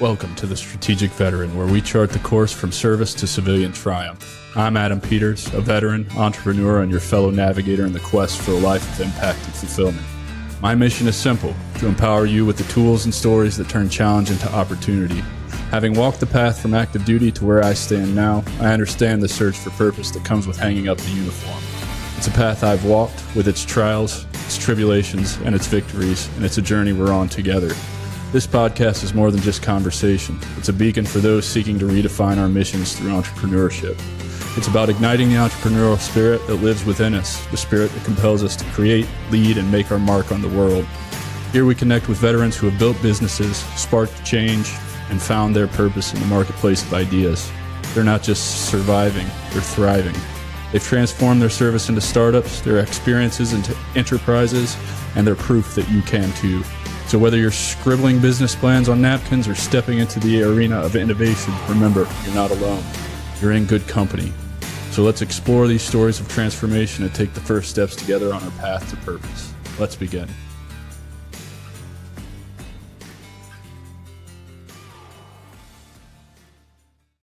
Welcome to the Strategic Veteran, where we chart the course from service to civilian triumph. I'm Adam Peters, a veteran, entrepreneur, and your fellow navigator in the quest for a life of impact and fulfillment. My mission is simple: to empower you with the tools and stories that turn challenge into opportunity. Having walked the path from active duty to where I stand now, I understand the search for purpose that comes with hanging up the uniform. It's a path I've walked, with its trials, its tribulations, and its victories, and it's a journey we're on together. This podcast is more than just conversation. It's a beacon for those seeking to redefine our missions through entrepreneurship. It's about igniting the entrepreneurial spirit that lives within us, the spirit that compels us to create, lead, and make our mark on the world. Here we connect with veterans who have built businesses, sparked change, and found their purpose in the marketplace of ideas. They're not just surviving, they're thriving. They've transformed their service into startups, their experiences into enterprises, and they're proof that you can too. So whether you're scribbling business plans on napkins or stepping into the arena of innovation, remember, you're not alone. You're in good company. So let's explore these stories of transformation and take the first steps together on our path to purpose. Let's begin.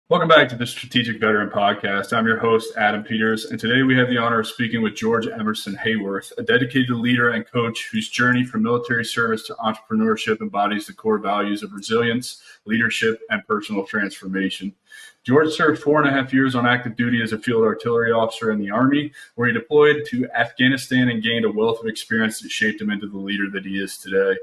Welcome back to the Strategic Veteran Podcast. I'm your host, Adam Peters, and today we have the honor of speaking with George Emerson Hayworth, a dedicated leader and coach whose journey from military service to entrepreneurship embodies the core values of resilience, leadership, and personal transformation. George served 4.5 years on active duty as a field artillery officer in the Army, where he deployed to Afghanistan and gained a wealth of experience that shaped him into the leader that he is today.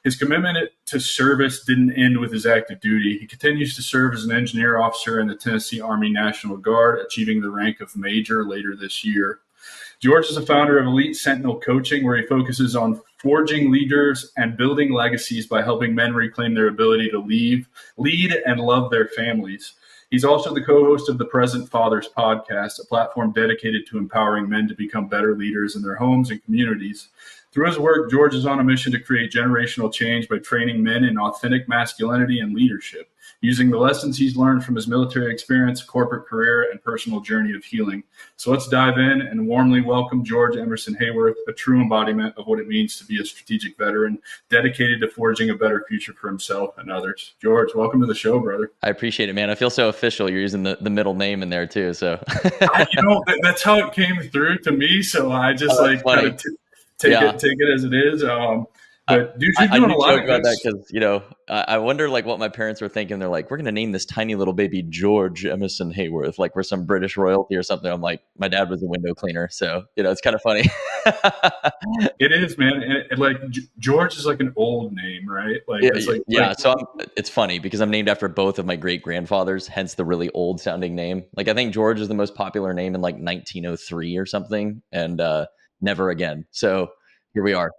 His commitment to service didn't end with his active duty. He continues to serve as an engineer officer in the Tennessee Army National Guard, achieving the rank of major later this year. George is the founder of Elite Sentinel Coaching, where he focuses on forging leaders and building legacies by helping men reclaim their ability to lead, and love their families. He's also the co-host of the Present Fathers podcast, a platform dedicated to empowering men to become better leaders in their homes and communities. Through his work, George is on a mission to create generational change by training men in authentic masculinity and leadership, using the lessons he's learned from his military experience, corporate career, and personal journey of healing. So let's dive in and warmly welcome George Emerson Hayworth, a true embodiment of what it means to be a strategic veteran, dedicated to forging a better future for himself and others. George, welcome to the show, brother. I appreciate it, man. I feel so official. You're using the middle name in there too. So that's how it came through to me. So I just kind of take it as it is. But dude, you're doing a lot of about that because, I wonder like what my parents were thinking. They're like, we're going to name this tiny little baby George Emerson Hayworth, like we're some British royalty or something. I'm like, my dad was a window cleaner. So, it's kind of funny. It is, man. And like George is like an old name, right? So it's funny because I'm named after both of my great grandfathers, hence the really old sounding name. Like I think George is the most popular name in like 1903 or something, and never again. So here we are.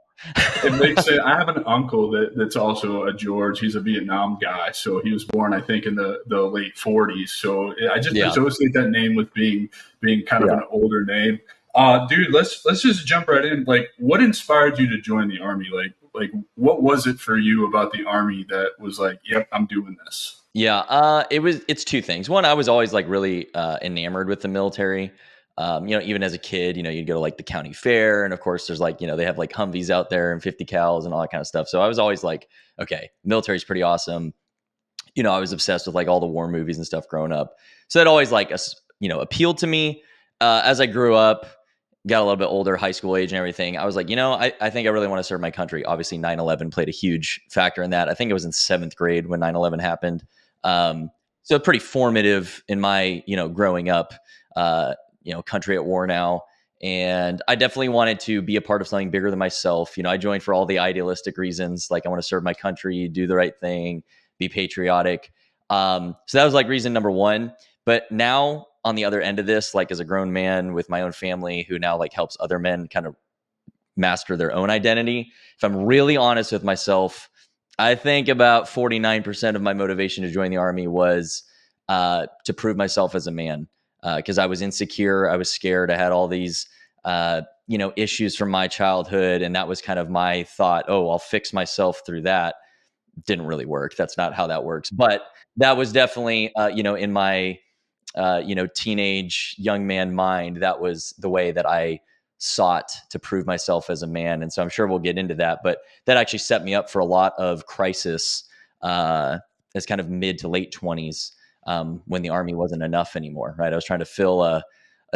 It makes sense. I have an uncle that's also a George. He's a Vietnam guy. So he was born, I think, in the late 40s. So I just associate that name with being kind of an older name. Dude, let's just jump right in. Like, what inspired you to join the Army? Like what was it for you about the Army that was like, yep, I'm doing this? Yeah, it's two things. One, I was always like really enamored with the military. Even as a kid, you'd go to like the county fair, and of course there's like, they have like Humvees out there and 50 cals and all that kind of stuff. So I was always like, okay, military's pretty awesome. I was obsessed with like all the war movies and stuff growing up. So that always like, appealed to me. As I grew up, got a little bit older, high school age and everything, I was like, I think I really want to serve my country. Obviously 9/11 played a huge factor in that. I think it was in 7th grade when 9/11 happened. So pretty formative in my, growing up, country at war now. And I definitely wanted to be a part of something bigger than myself. I joined for all the idealistic reasons. Like I want to serve my country, do the right thing, be patriotic. So that was like reason number one. But now on the other end of this, like as a grown man with my own family who now like helps other men kind of master their own identity. If I'm really honest with myself, I think about 49% of my motivation to join the Army was to prove myself as a man. Because I was insecure, I was scared, I had all these, issues from my childhood, and that was kind of my thought. Oh, I'll fix myself through that. Didn't really work. That's not how that works. But that was definitely, in my, teenage young man mind, that was the way that I sought to prove myself as a man. And so I'm sure we'll get into that. But that actually set me up for a lot of crisis as kind of mid to late 20s, when the Army wasn't enough anymore, right? I was trying to fill a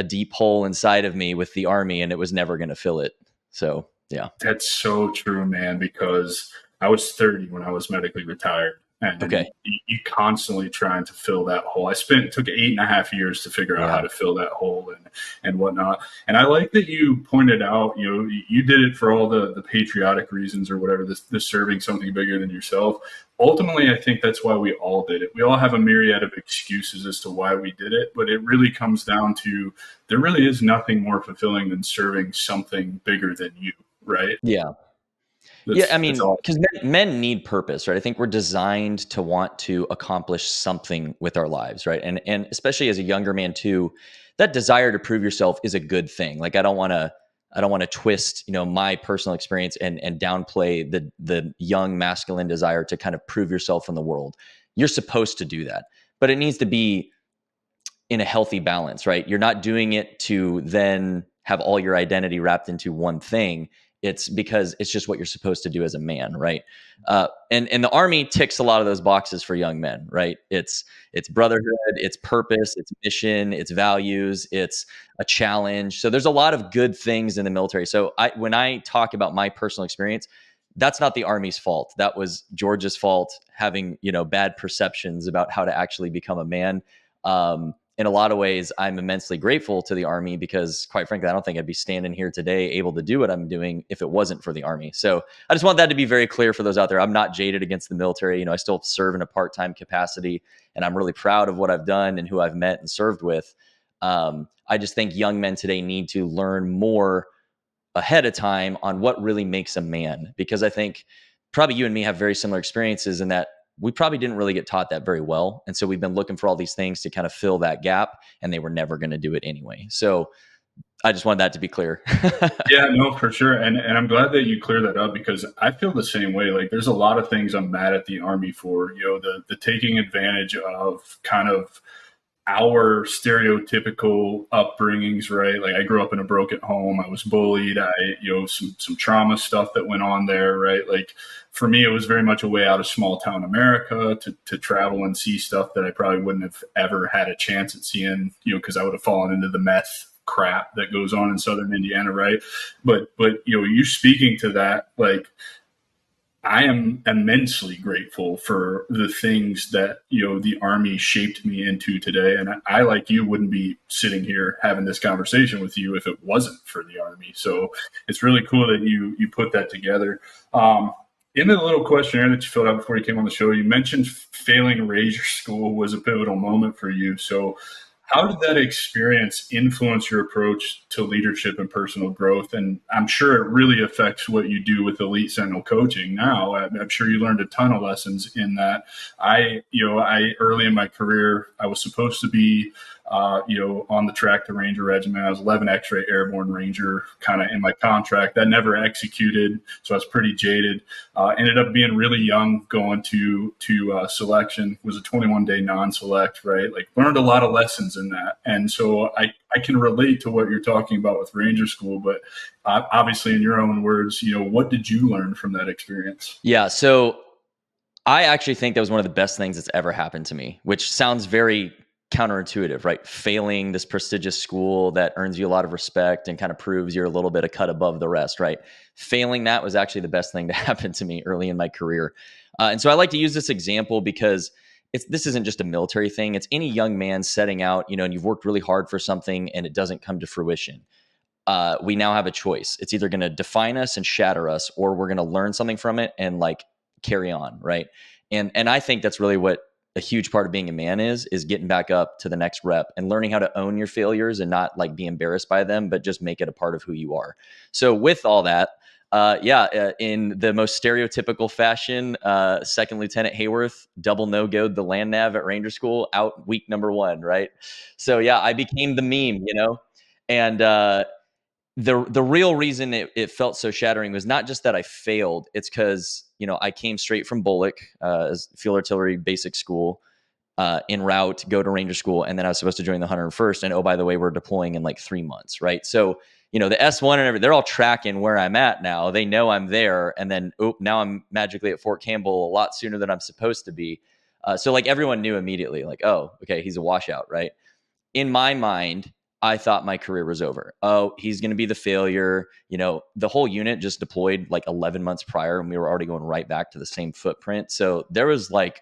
deep hole inside of me with the Army, and it was never going to fill it. So, yeah. That's so true, man, because I was 30 when I was medically retired. And Okay. you constantly trying to fill that hole. It took 8.5 years to figure out how Yeah. to fill that hole and whatnot. And I like that you pointed out, you did it for all the patriotic reasons or whatever, the serving something bigger than yourself. Ultimately, I think that's why we all did it. We all have a myriad of excuses as to why we did it, but it really comes down to there really is nothing more fulfilling than serving something bigger than you, right? Yeah. Yeah, I That's mean, all. because men need purpose, right? I think we're designed to want to accomplish something with our lives, right? And especially as a younger man too, that desire to prove yourself is a good thing. Like I don't want to twist, my personal experience and downplay the young masculine desire to kind of prove yourself in the world. You're supposed to do that, but it needs to be in a healthy balance, right? You're not doing it to then have all your identity wrapped into one thing. It's because it's just what you're supposed to do as a man, right? And the Army ticks a lot of those boxes for young men, right? It's brotherhood, it's purpose, it's mission, it's values, it's a challenge. So there's a lot of good things in the military. So when I talk about my personal experience, that's not the Army's fault. That was George's fault, having bad perceptions about how to actually become a man. In a lot of ways, I'm immensely grateful to the Army because, quite frankly, I don't think I'd be standing here today able to do what I'm doing if it wasn't for the Army. So I just want that to be very clear for those out there. I'm not jaded against the military. I still serve in a part-time capacity, and I'm really proud of what I've done and who I've met and served with. I just think young men today need to learn more ahead of time on what really makes a man, because I think probably you and me have very similar experiences in that we probably didn't really get taught that very well. And so we've been looking for all these things to kind of fill that gap, and they were never going to do it anyway. So I just wanted that to be clear. Yeah, no, for sure. And I'm glad that you clear that up because I feel the same way. Like there's a lot of things I'm mad at the Army for, the taking advantage of kind of our stereotypical upbringings, right? Like I grew up in a broken home. I was bullied. Some trauma stuff that went on there, right? Like for me, it was very much a way out of small town America to travel and see stuff that I probably wouldn't have ever had a chance at seeing, because I would have fallen into the meth crap that goes on in Southern Indiana, right? But you speaking to that, like I am immensely grateful for the things that, the Army shaped me into today. And I, like you, wouldn't be sitting here having this conversation with you if it wasn't for the Army. So it's really cool that you put that together. In the little questionnaire that you filled out before you came on the show, you mentioned failing Ranger School was a pivotal moment for you. So how did that experience influence your approach to leadership and personal growth? And I'm sure it really affects what you do with Elite Sentinel Coaching now. I'm sure you learned a ton of lessons in that. I early in my career, I was supposed to be, on the track to Ranger Regiment. I was 11 X-ray Airborne Ranger kind of in my contract. That never executed, so I was pretty jaded. Ended up being really young going to selection. Was a 21-day non-select, right? Like learned a lot of lessons in that. And so I can relate to what you're talking about with Ranger School, but obviously in your own words, what did you learn from that experience? Yeah. So I actually think that was one of the best things that's ever happened to me, which sounds very counterintuitive, right? Failing this prestigious school that earns you a lot of respect and kind of proves you're a little bit a cut above the rest, right? Failing that was actually the best thing to happen to me early in my career. And so I like to use this example because this isn't just a military thing. It's any young man setting out, and you've worked really hard for something and it doesn't come to fruition. We now have a choice. It's either going to define us and shatter us, or we're going to learn something from it and like carry on, right? And I think that's really what a huge part of being a man is getting back up to the next rep and learning how to own your failures and not like be embarrassed by them, but just make it a part of who you are. So with all that, in the most stereotypical fashion, Second Lieutenant Hayworth double no-go'd the land nav at Ranger School out week number 1, right? So yeah, I became the meme, and the real reason it felt so shattering was not just that I failed. It's because, I came straight from Bullock, as field artillery basic school, en route, go to Ranger School. And then I was supposed to join the 101st. And oh, by the way, we're deploying in like 3 months. Right. So, the S1 and everything, they're all tracking where I'm at now. They know I'm there. And then, now I'm magically at Fort Campbell a lot sooner than I'm supposed to be. So like everyone knew immediately, like, oh, okay, he's a washout, right? In my mind, I thought my career was over. Oh, he's going to be the failure. The whole unit just deployed like 11 months prior, and we were already going right back to the same footprint. So there was like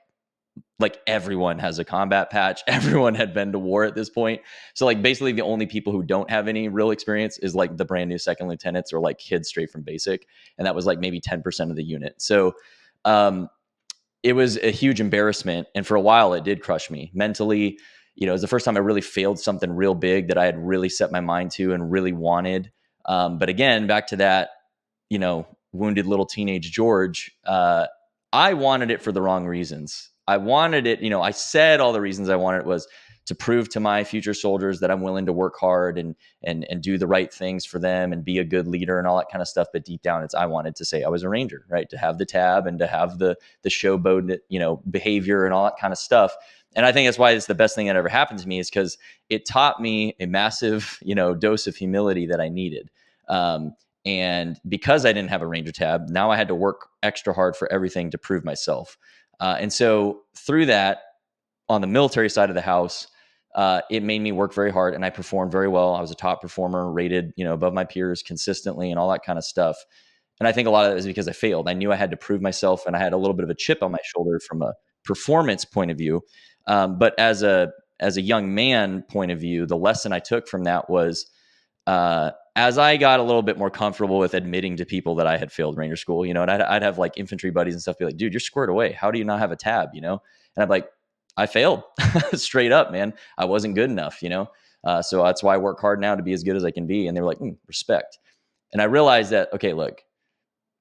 everyone has a combat patch. Everyone had been to war at this point. So like basically the only people who don't have any real experience is like the brand new second lieutenants or like kids straight from basic. And that was like maybe 10% of the unit. So it was a huge embarrassment. And for a while it did crush me mentally. It was the first time I really failed something real big that I had really set my mind to and really wanted. But again, back to that, wounded little teenage George, I wanted it for the wrong reasons. I wanted it, I said all the reasons I wanted it was to prove to my future soldiers that I'm willing to work hard and do the right things for them and be a good leader and all that kind of stuff. But deep down, I wanted to say I was a Ranger, right? To have the tab and to have the showboat, behavior and all that kind of stuff. And I think that's why it's the best thing that ever happened to me, is because it taught me a massive, dose of humility that I needed. And because I didn't have a Ranger tab, now I had to work extra hard for everything to prove myself. And so through that, on the military side of the house, it made me work very hard, and I performed very well. I was a top performer, rated, above my peers consistently and all that kind of stuff. And I think a lot of it was because I failed. I knew I had to prove myself, and I had a little bit of a chip on my shoulder from a performance point of view. But as a young man point of view, the lesson I took from that was, as I got a little bit more comfortable with admitting to people that I had failed Ranger school, and I'd have like infantry buddies and stuff be like, dude, you're squared away. How do you not have a tab? And I'm like, I failed straight up, man. I wasn't good enough, so that's why I work hard now to be as good as I can be. And they were like, respect. And I realized that, okay, look,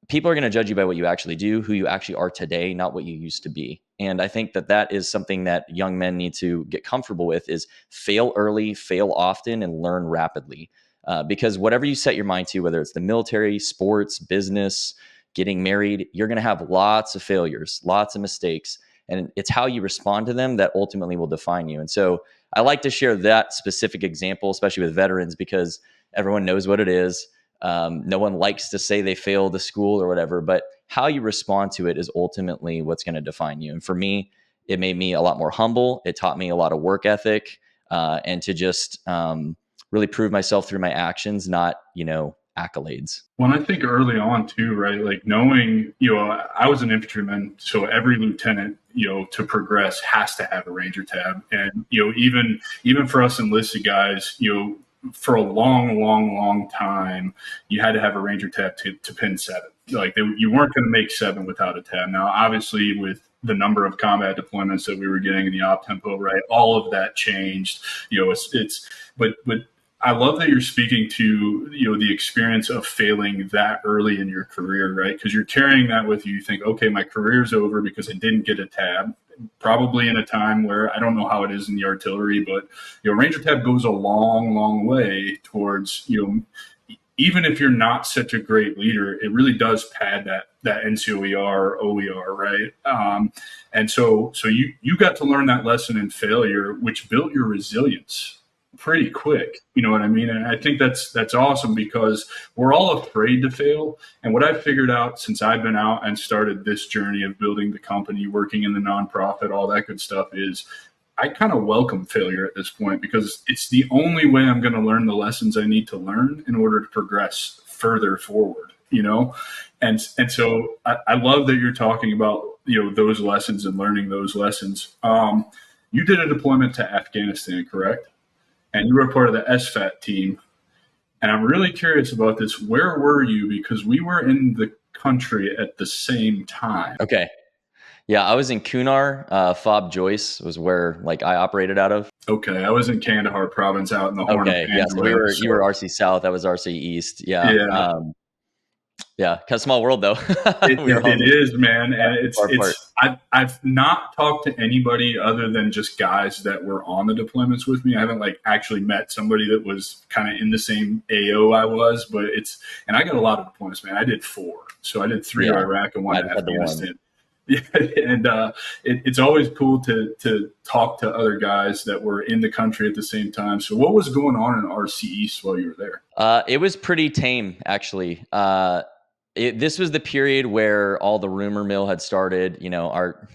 people are going to judge you by what you actually do, who you actually are today, not what you used to be. And I think that is something that young men need to get comfortable with, is fail early, fail often, and learn rapidly. Because whatever you set your mind to, whether it's the military, sports, business, getting married, you're going to have lots of failures, lots of mistakes. And it's how you respond to them that ultimately will define you. And so I like to share that specific example, especially with veterans, because everyone knows what it is. No one likes to say they failed the school or whatever, but how you respond to it is ultimately what's going to define you. And for me, it made me a lot more humble. It taught me a lot of work ethic, and to just really prove myself through my actions, not, accolades. Well, I think early on too, right? Like knowing, I was an infantryman, so every lieutenant, to progress has to have a Ranger tab. And, even for us enlisted guys, for a long time, you had to have a Ranger tab to pin 7. Like you weren't going to make 7 without a tab. Now, obviously with the number of combat deployments that we were getting in the op tempo, right? All of that changed, but I love that you're speaking to, the experience of failing that early in your career, right? Because you're carrying that with you. You think, okay, my career's over because I didn't get a tab, probably in a time where I don't know how it is in the artillery, but, Ranger tab goes a long way towards, even if you're not such a great leader, it really does pad that NCOER, OER, right? And so you got to learn that lesson in failure, which built your resilience pretty quick. You know what I mean? And I think that's awesome, because we're all afraid to fail. And what I've figured out since I've been out and started this journey of building the company, working in the nonprofit, all that good stuff, is I kind of welcome failure at this point, because it's the only way I'm going to learn the lessons I need to learn in order to progress further forward, And so I love that you're talking about, those lessons and learning those lessons. You did a deployment to Afghanistan, correct? And you were part of the SFAT team. And I'm really curious about this. Where were you? Because we were in the country at the same time. Okay. Yeah, I was in Kunar. Fob Joyce was where I operated out of. Okay, I was in Kandahar province out in the Horn of Pandora. Yeah, so you were RC South. I was RC East. Yeah. Yeah, kind of small world though. It is, man, and I've not talked to anybody other than just guys that were on the deployments with me. I haven't actually met somebody that was kind of in the same AO I was, but and I got a lot of deployments, man. I did 4, so I did 3 to Iraq and 1 to Afghanistan. Yeah, and it's always cool to talk to other guys that were in the country at the same time. So what was going on in RC East while you were there? It was pretty tame, actually. This was the period where all the rumor mill had started. Our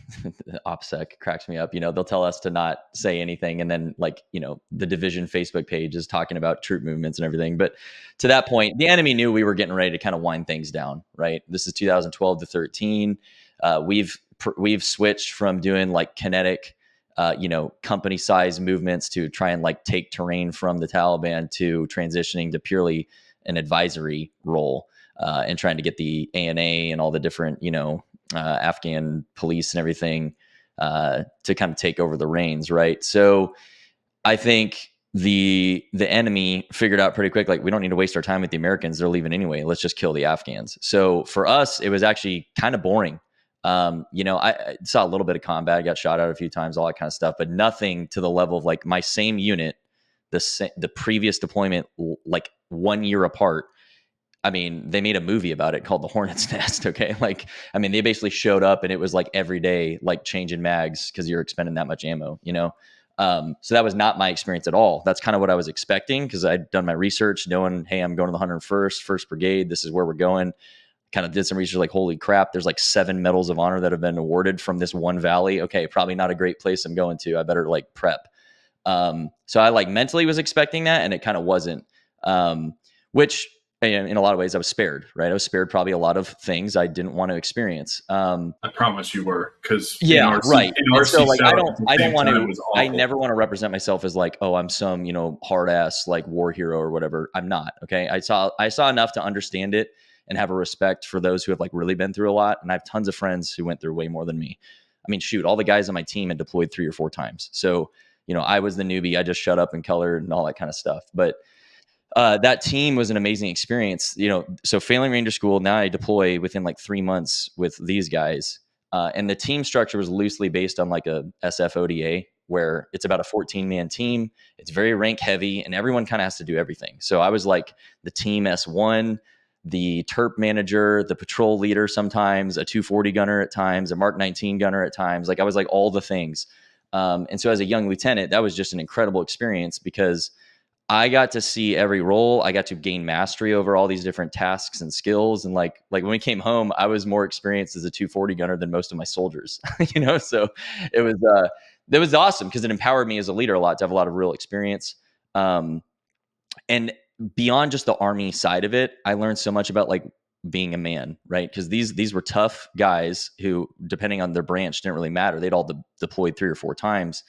OPSEC cracks me up. They'll tell us to not say anything, and then the division Facebook page is talking about troop movements and everything. But to that point, the enemy knew we were getting ready to kind of wind things down. Right. This is 2012 to 13. We've switched from doing like kinetic, company size movements to try and like take terrain from the Taliban to transitioning to purely an advisory role. And trying to get the ANA and all the different, Afghan police and everything to kind of take over the reins, right? So I think the enemy figured out pretty quick, like, we don't need to waste our time with the Americans. They're leaving anyway. Let's just kill the Afghans. So for us, it was actually kind of boring. I saw a little bit of combat, got shot out a few times, all that kind of stuff, but nothing to the level of like my same unit, the previous deployment, like 1 year apart. I mean, they made a movie about it called The Hornet's Nest. Okay. They basically showed up and it was like every day, like changing mags because you're expending that much ammo, So that was not my experience at all. That's kind of what I was expecting because I'd done my research knowing, hey, I'm going to the 101st, 1st Brigade. This is where we're going. Kind of did some research, like, holy crap, there's like 7 medals of honor that have been awarded from this one valley. Okay. Probably not a great place I'm going to. I better like prep. So I like mentally was expecting that and it kind of wasn't, which, in a lot of ways I was spared, right? I was spared probably a lot of things I didn't want to experience. I promise you were, because right. So like, I don't want to, I never want to to. represent myself as like, oh, I'm some, hard ass like war hero or whatever. I'm not. Okay. I saw enough to understand it and have a respect for those who have like really been through a lot. And I have tons of friends who went through way more than me. I mean, shoot, all the guys on my team had deployed 3 or 4 times. So, I was the newbie. I just shut up and colored and all that kind of stuff. But that team was an amazing experience, so failing Ranger School, now I deploy within like 3 months with these guys. And the team structure was loosely based on like a SFODA where it's about a 14-man team. It's very rank heavy and everyone kind of has to do everything. So I was like the team S1, the terp manager, the patrol leader, sometimes a 240 gunner at times, a Mark 19 gunner at times. Like I was like all the things. And so as a young lieutenant, that was just an incredible experience because I got to see every role. I got to gain mastery over all these different tasks and skills. And like when we came home, I was more experienced as a 240 gunner than most of my soldiers, so it was awesome because it empowered me as a leader a lot to have a lot of real experience. And beyond just the Army side of it, I learned so much about like being a man, right? Because these were tough guys who, depending on their branch, didn't really matter. They'd all deployed 3 or 4 times.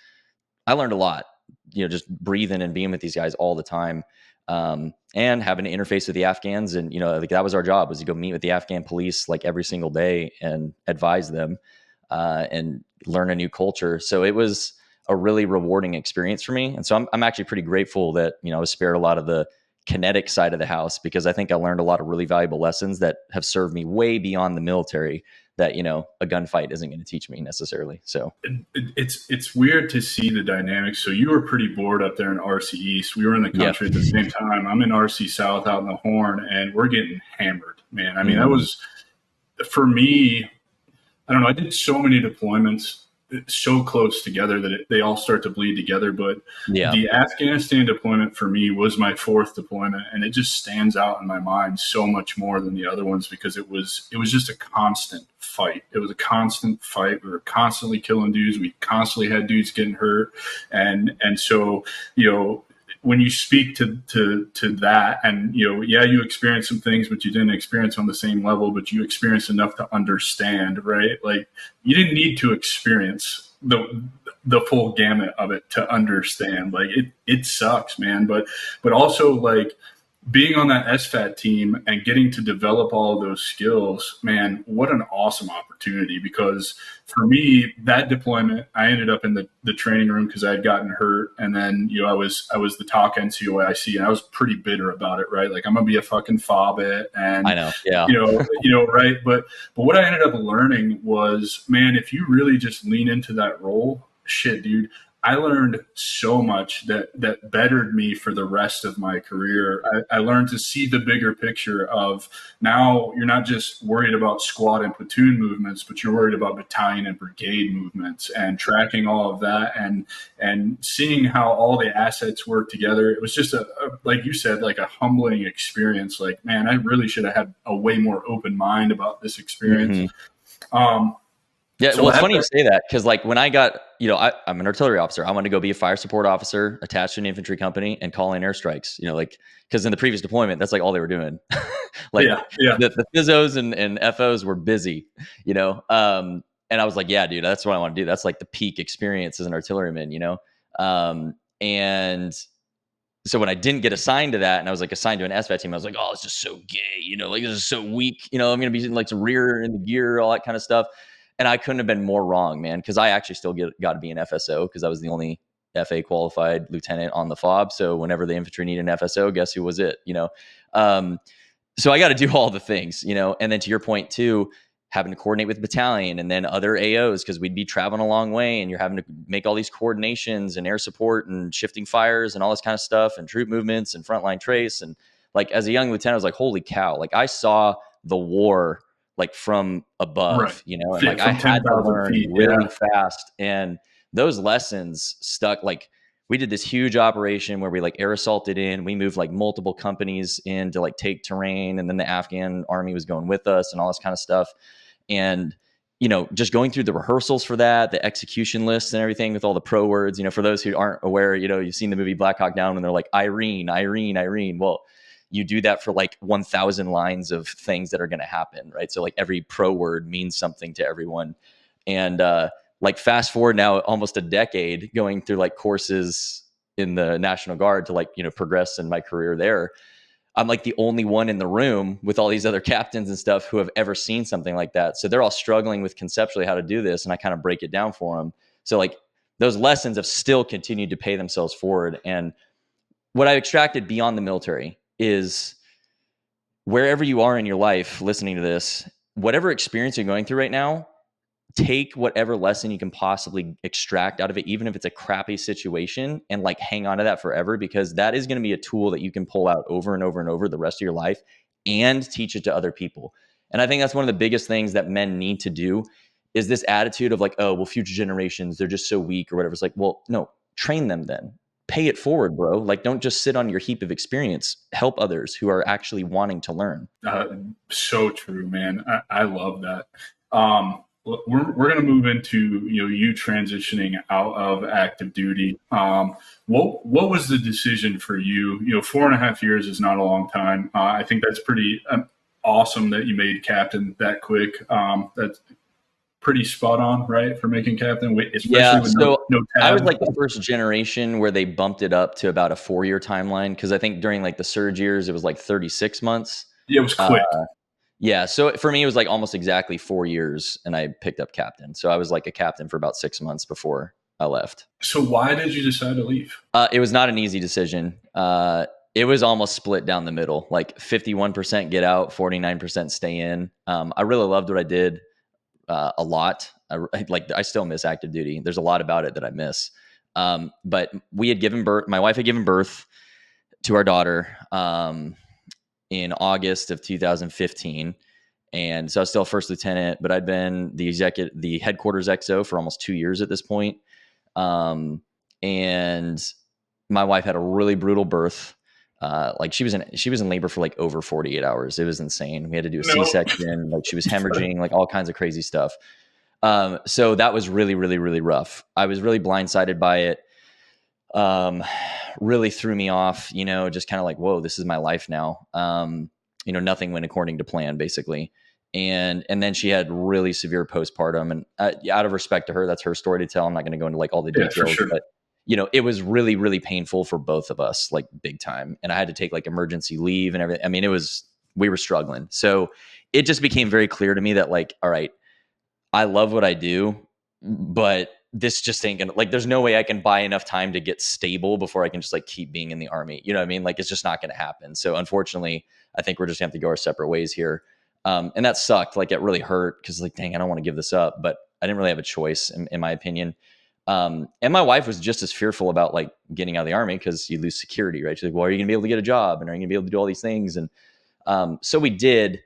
I learned a lot. Just breathing and being with these guys all the time, and having to interface with the Afghans. And, like that was our job, was to go meet with the Afghan police like every single day and advise them and learn a new culture. So it was a really rewarding experience for me. And so I'm actually pretty grateful that, I was spared a lot of the kinetic side of the house because I think I learned a lot of really valuable lessons that have served me way beyond the military that, a gunfight isn't going to teach me necessarily. So it's weird to see the dynamics. So you were pretty bored up there in RC East. We were in the country at the same time. I'm in RC South out in the Horn and we're getting hammered, man. I mean, that was, for me, I don't know. I did so many deployments so close together that they all start to bleed together. But the Afghanistan deployment for me was my 4th deployment, and it just stands out in my mind so much more than the other ones because it was just a constant fight. It was a constant fight. We were constantly killing dudes. We constantly had dudes getting hurt, and so when you speak to that, and you experienced some things, but you didn't experience on the same level, but you experienced enough to understand, right? Like you didn't need to experience the full gamut of it to understand. Like it sucks, man. But also like being on that SFAT team and getting to develop all of those skills, man, what an awesome opportunity. Because for me, that deployment, I ended up in the training room because I had gotten hurt. And then, I was the TOC NCOIC and I was pretty bitter about it, right? Like I'm going to be a fucking fobbit. And I know, yeah. Right. But what I ended up learning was, man, if you really just lean into that role, shit, dude, I learned so much that bettered me for the rest of my career. I learned to see the bigger picture of now you're not just worried about squad and platoon movements, but you're worried about battalion and brigade movements and tracking all of that and seeing how all the assets work together. It was just like you said, like a humbling experience. Like, man, I really should have had a way more open mind about this experience. Mm-hmm. Um, Yeah, so well, it's funny you say that because, like, when I got, I'm an artillery officer. I wanted to go be a fire support officer attached to an infantry company and call in airstrikes. Like, because in the previous deployment, that's like all they were doing. Like, the PHYSOs and FOs were busy. And I was like, yeah, dude, that's what I want to do. That's like the peak experience as an artilleryman. And so when I didn't get assigned to that, and I was like assigned to an SVAT team, I was like, oh, it's just so gay. Like this is so weak. I'm going to be like some rear in the gear, all that kind of stuff. And I couldn't have been more wrong, man, because I actually still got to be an FSO because I was the only FA qualified lieutenant on the FOB. So whenever the infantry needed an FSO, guess who was it? So I got to do all the things, and then to your point too, having to coordinate with battalion and then other AOs because we'd be traveling a long way and you're having to make all these coordinations and air support and shifting fires and all this kind of stuff and troop movements and frontline trace. And like as a young lieutenant, I was like, holy cow, like I saw the war like from above, right. And like I had to learn really fast. And those lessons stuck. Like we did this huge operation where we like air assaulted in, we moved like multiple companies in to like take terrain. And then the Afghan army was going with us and all this kind of stuff. And, just going through the rehearsals for that, the execution lists and everything with all the pro words, for those who aren't aware, you've seen the movie Black Hawk Down and they're like, Irene, Irene, Irene. Well, you do that for like 1,000 lines of things that are going to happen, right? So like every pro word means something to everyone. And like fast forward now almost a decade going through like courses in the National Guard to like, progress in my career there. I'm like the only one in the room with all these other captains and stuff who have ever seen something like that. So they're all struggling with conceptually how to do this. And I kind of break it down for them. So like those lessons have still continued to pay themselves forward. And what I extracted beyond the military is wherever you are in your life listening to this, whatever experience you're going through right now, take whatever lesson you can possibly extract out of it, even if it's a crappy situation, and like hang on to that forever, because that is going to be a tool that you can pull out over and over and over the rest of your life and teach it to other people. And I think that's one of the biggest things that men need to do is this attitude of like, oh, well, future generations, they're just so weak or whatever. It's like, well, no, train them then. Pay it forward, bro. Like, don't just sit on your heap of experience. Help others who are actually wanting to learn. So true, man. I love that. We're going to move into you transitioning out of active duty. What was the decision for you? 4.5 years is not a long time. I think that's pretty awesome that you made captain that quick. That's pretty spot on, right, for making captain. Especially with no tabs. I was like the first generation where they bumped it up to about a 4-year timeline because I think during like the surge years it was like 36 months. Yeah, it was quick. Yeah, so for me, it was like almost exactly 4 years, and I picked up captain. So I was like a captain for about 6 months before I left. So why did you decide to leave? It was not an easy decision. It was almost split down the middle, like 51% get out, 49% stay in. I really loved what I did a lot. I still miss active duty. There's a lot about it that I miss. But we had given birth. My wife had given birth to our daughter in August of 2015. And so I was still a first lieutenant, but I'd been the headquarters XO for almost 2 years at this point. And my wife had a really brutal birth. Like she was in labor for like over 48 hours. It was insane. We had to do a C-section. Like she was hemorrhaging, like all kinds of crazy stuff. So that was really, really, really rough. I was really blindsided by it. Really threw me off, just kind of like, whoa, this is my life now. Nothing went according to plan basically. And then she had really severe postpartum, and out of respect to her, that's her story to tell. I'm not going to go into like all the details, sure. But it was really, really painful for both of us, like big time. And I had to take like emergency leave and everything. I mean, we were struggling. So it just became very clear to me that like, all right, I love what I do, but this just ain't gonna, like, there's no way I can buy enough time to get stable before I can just like keep being in the army. You know what I mean? Like, it's just not going to happen. So unfortunately, I think we're just gonna have to go our separate ways here. And that sucked. Like, it really hurt because like, dang, I don't want to give this up, but I didn't really have a choice in my opinion. And my wife was just as fearful about like getting out of the Army because you lose security, right? She's like, well, are you gonna be able to get a job? And are you gonna be able to do all these things? And so we did.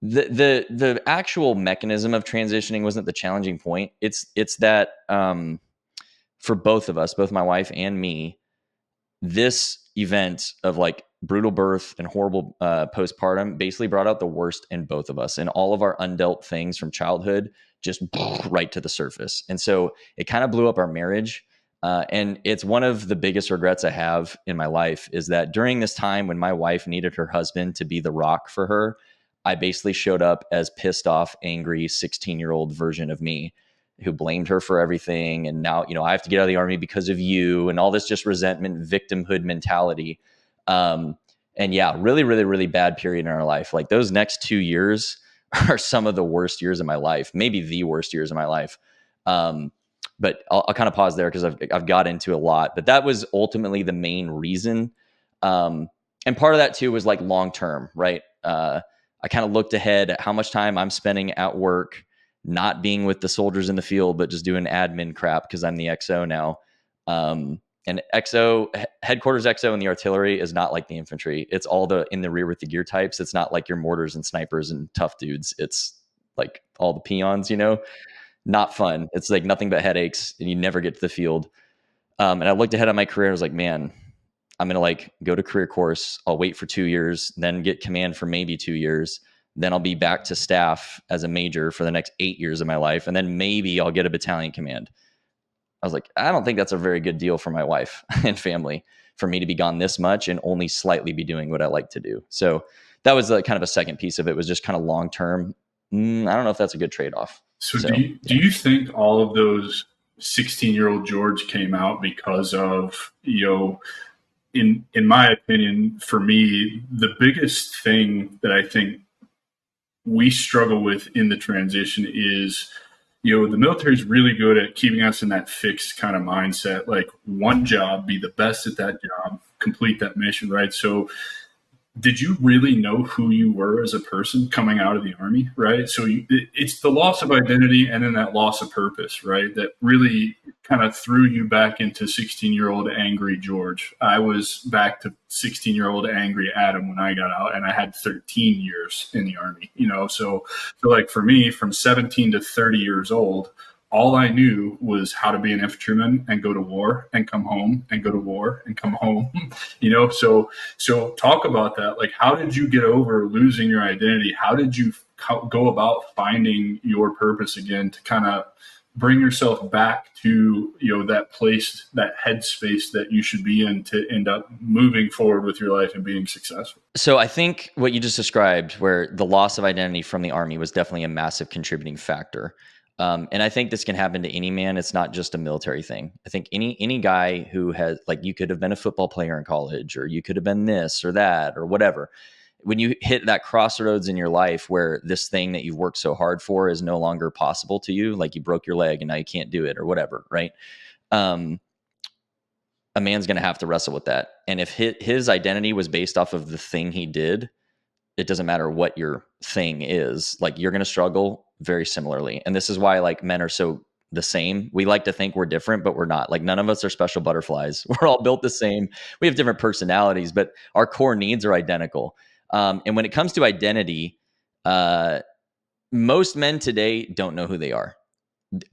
The actual mechanism of transitioning wasn't the challenging point. It's that for both of us, both my wife and me, this event of like brutal birth and horrible postpartum basically brought out the worst in both of us, and all of our undealt things from childhood just right to the surface. And so it kind of blew up our marriage. And it's one of the biggest regrets I have in my life is that during this time when my wife needed her husband to be the rock for her, I basically showed up as pissed off, angry 16-year-old version of me who blamed her for everything. And now, I have to get out of the Army because of you, and all this just resentment, victimhood mentality. And yeah, really, really, really bad period in our life. Like those next 2 years are some of the worst years of my life, maybe the worst years of my life. But I'll kind of pause there because I've got into a lot, but that was ultimately the main reason. And part of that too was like long-term, right? I kind of looked ahead at how much time I'm spending at work, not being with the soldiers in the field, but just doing admin crap because I'm the XO now. And headquarters XO in the artillery is not like the infantry. It's all in the rear with the gear types. It's not like your mortars and snipers and tough dudes. It's like all the peons, not fun. It's like nothing but headaches and you never get to the field. And I looked ahead at my career. I was like, man, I'm going to like go to career course. I'll wait for 2 years, then get command for maybe 2 years. Then I'll be back to staff as a major for the next 8 years of my life. And then maybe I'll get a battalion command. I was like, I don't think that's a very good deal for my wife and family for me to be gone this much and only slightly be doing what I like to do. So that was kind of a second piece of it, was just kind of long-term. I don't know if that's a good trade-off. So do you think all of those 16-year-old George came out because of, in my opinion, for me, the biggest thing that I think we struggle with in the transition is, the military is really good at keeping us in that fixed kind of mindset, like one job, be the best at that job, complete that mission, right? So did you really know who you were as a person coming out of the Army, right? So it's the loss of identity and then that loss of purpose, right? That really kind of threw you back into 16-year-old angry George. I was back to 16-year-old angry Adam when I got out, and I had 13 years in the Army, So like for me, from 17 to 30 years old, all I knew was how to be an infantryman and go to war and come home and go to war and come home, So talk about that. Like, how did you get over losing your identity? How did you go about finding your purpose again to kind of bring yourself back to, that place, that headspace that you should be in to end up moving forward with your life and being successful? So I think what you just described, where the loss of identity from the Army was definitely a massive contributing factor. And I think this can happen to any man. It's not just a military thing. I think any guy who has, like, you could have been a football player in college, or you could have been this or that or whatever. When you hit that crossroads in your life where this thing that you've worked so hard for is no longer possible to you, like you broke your leg and now you can't do it or whatever, right? A man's going to have to wrestle with that. And if his identity was based off of the thing he did, it doesn't matter what your thing is, like you're going to struggle very similarly. And this is why like men are so the same. We like to think we're different, but we're not. Like none of us are special butterflies. We're all built the same. We have different personalities, but our core needs are identical. And when it comes to identity, most men today don't know who they are,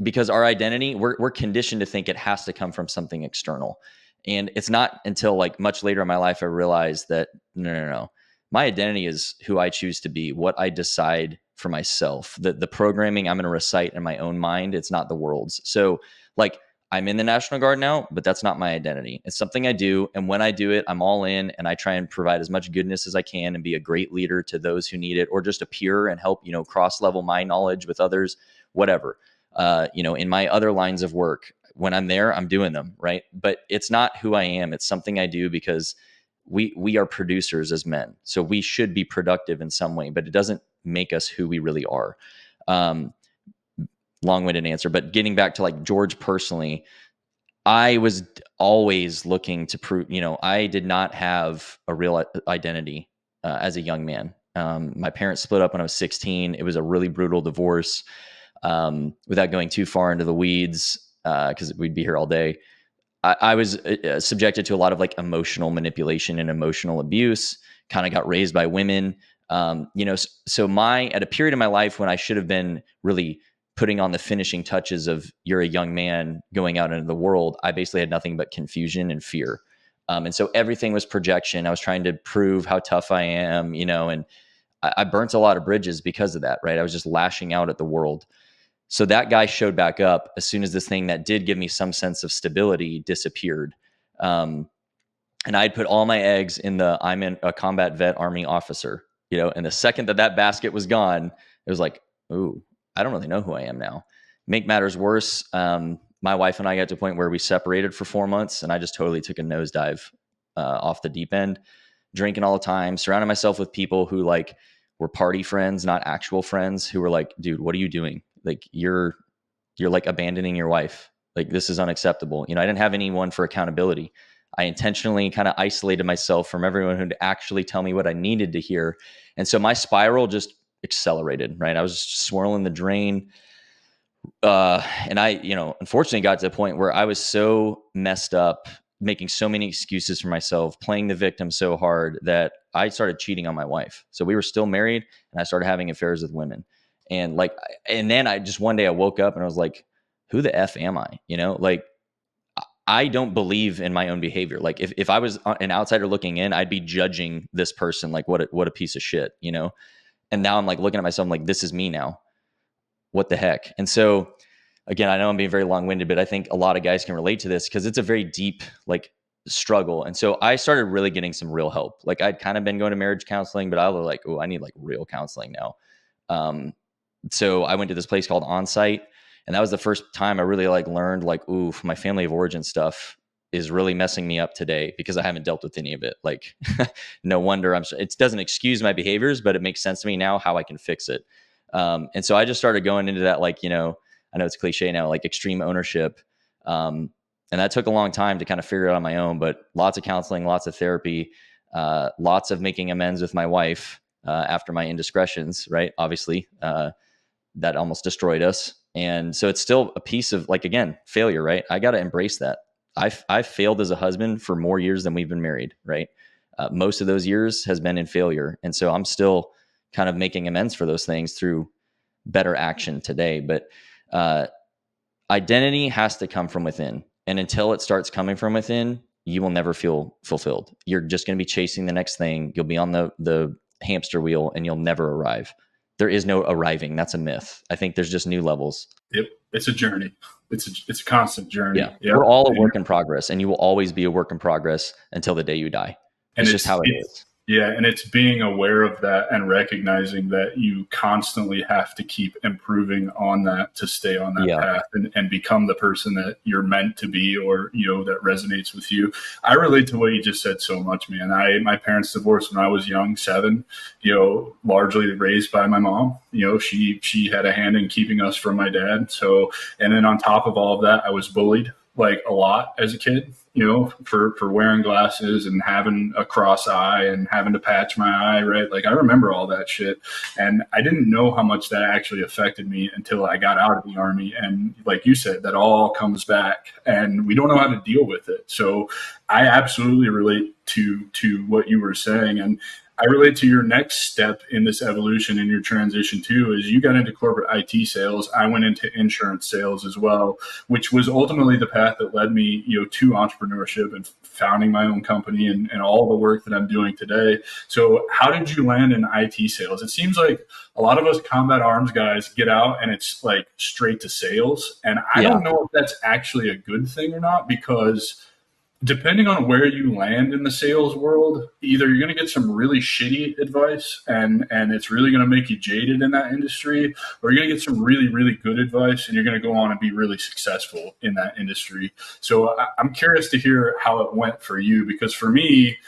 because our identity, we're conditioned to think it has to come from something external. And it's not until like much later in my life I realized that no. My identity is who I choose to be, what I decide for myself. The programming I'm going to recite in my own mind, it's not the world's. So like I'm in the National Guard now, but that's not my identity. It's something I do. And when I do it, I'm all in, and I try and provide as much goodness as I can and be a great leader to those who need it, or just appear and help, cross-level my knowledge with others, whatever. In my other lines of work, when I'm there, I'm doing them, right? But it's not who I am. It's something I do because we are producers as men. So we should be productive in some way, but it doesn't make us who we really are. Long-winded answer, but getting back to like George personally, I was always looking to prove, I did not have a real identity as a young man. My parents split up when I was 16. It was a really brutal divorce. Without going too far into the weeds, because we'd be here all day. I was subjected to a lot of like emotional manipulation and emotional abuse, kind of got raised by women. So at a period in my life when I should have been really putting on the finishing touches of you're a young man going out into the world, I basically had nothing but confusion and fear. And so everything was projection. I was trying to prove how tough I am, and I burnt a lot of bridges because of that, right? I was just lashing out at the world. So that guy showed back up as soon as this thing that did give me some sense of stability disappeared. And I'd put all my eggs in I'm in a combat vet Army officer, and the second that basket was gone, it was like, ooh, I don't really know who I am now. Make matters worse. My wife and I got to a point where we separated for 4 months, and I just totally took a nosedive off the deep end, drinking all the time, surrounding myself with people who like were party friends, not actual friends, who were like, dude, what are you doing? Like you're like abandoning your wife. Like this is unacceptable. I didn't have anyone for accountability. I intentionally kind of isolated myself from everyone who'd actually tell me what I needed to hear. And so my spiral just accelerated, right? I was just swirling the drain. And I, unfortunately got to the point where I was so messed up, making so many excuses for myself, playing the victim so hard that I started cheating on my wife. So we were still married and I started having affairs with women. And then I just one day I woke up and I was like, who the F am I? Like I don't believe in my own behavior. Like if I was an outsider looking in, I'd be judging this person like what a piece of shit, And now I'm like looking at myself, I'm like, this is me now. What the heck? And so again, I know I'm being very long-winded, but I think a lot of guys can relate to this because it's a very deep like struggle. And so I started really getting some real help. Like I'd kind of been going to marriage counseling, but I was like, oh, I need like real counseling now. So I went to this place called Onsite, and that was the first time I really like learned like, ooh, my family of origin stuff is really messing me up today because I haven't dealt with any of it. Like, no wonder it doesn't excuse my behaviors, but it makes sense to me now how I can fix it. And so I just started going into that, like, I know it's cliche now, like extreme ownership. And that took a long time to kind of figure it out on my own, but lots of counseling, lots of therapy, lots of making amends with my wife after my indiscretions, right? Obviously, that almost destroyed us. And so it's still a piece of like, again, failure, right? I got to embrace that. I've failed as a husband for more years than we've been married, right? Most of those years has been in failure. And so I'm still kind of making amends for those things through better action today. But identity has to come from within. And until it starts coming from within, you will never feel fulfilled. You're just going to be chasing the next thing. You'll be on the hamster wheel and you'll never arrive. There is no arriving. That's a myth. I think there's just new levels. Yep. It's a journey. It's a constant journey. Yeah. Yep. We're all a work in progress, and you will always be a work in progress until the day you die. It's just how it is. Yeah. And it's being aware of that and recognizing that you constantly have to keep improving on that to stay on that path and become the person that you're meant to be, or, that resonates with you. I relate to what you just said so much, man. My parents divorced when I was young, 7, largely raised by my mom. She had a hand in keeping us from my dad. So, and then on top of all of that, I was bullied like a lot as a kid, for wearing glasses and having a cross eye and having to patch my eye, right? Like I remember all that shit. And I didn't know how much that actually affected me until I got out of the Army. And like you said, that all comes back and we don't know how to deal with it. So I absolutely relate to what you were saying. And I relate to your next step in this evolution in your transition too, is you got into corporate IT sales. I went into insurance sales as well, which was ultimately the path that led me, to entrepreneurship and founding my own company and all the work that I'm doing today. So how did you land in IT sales? It seems like a lot of us combat arms guys get out and it's like straight to sales. And I don't know if that's actually a good thing or not, because depending on where you land in the sales world, either you're going to get some really shitty advice and it's really going to make you jaded in that industry, or you're going to get some really, really good advice and you're going to go on and be really successful in that industry. So I'm curious to hear how it went for you, because for me,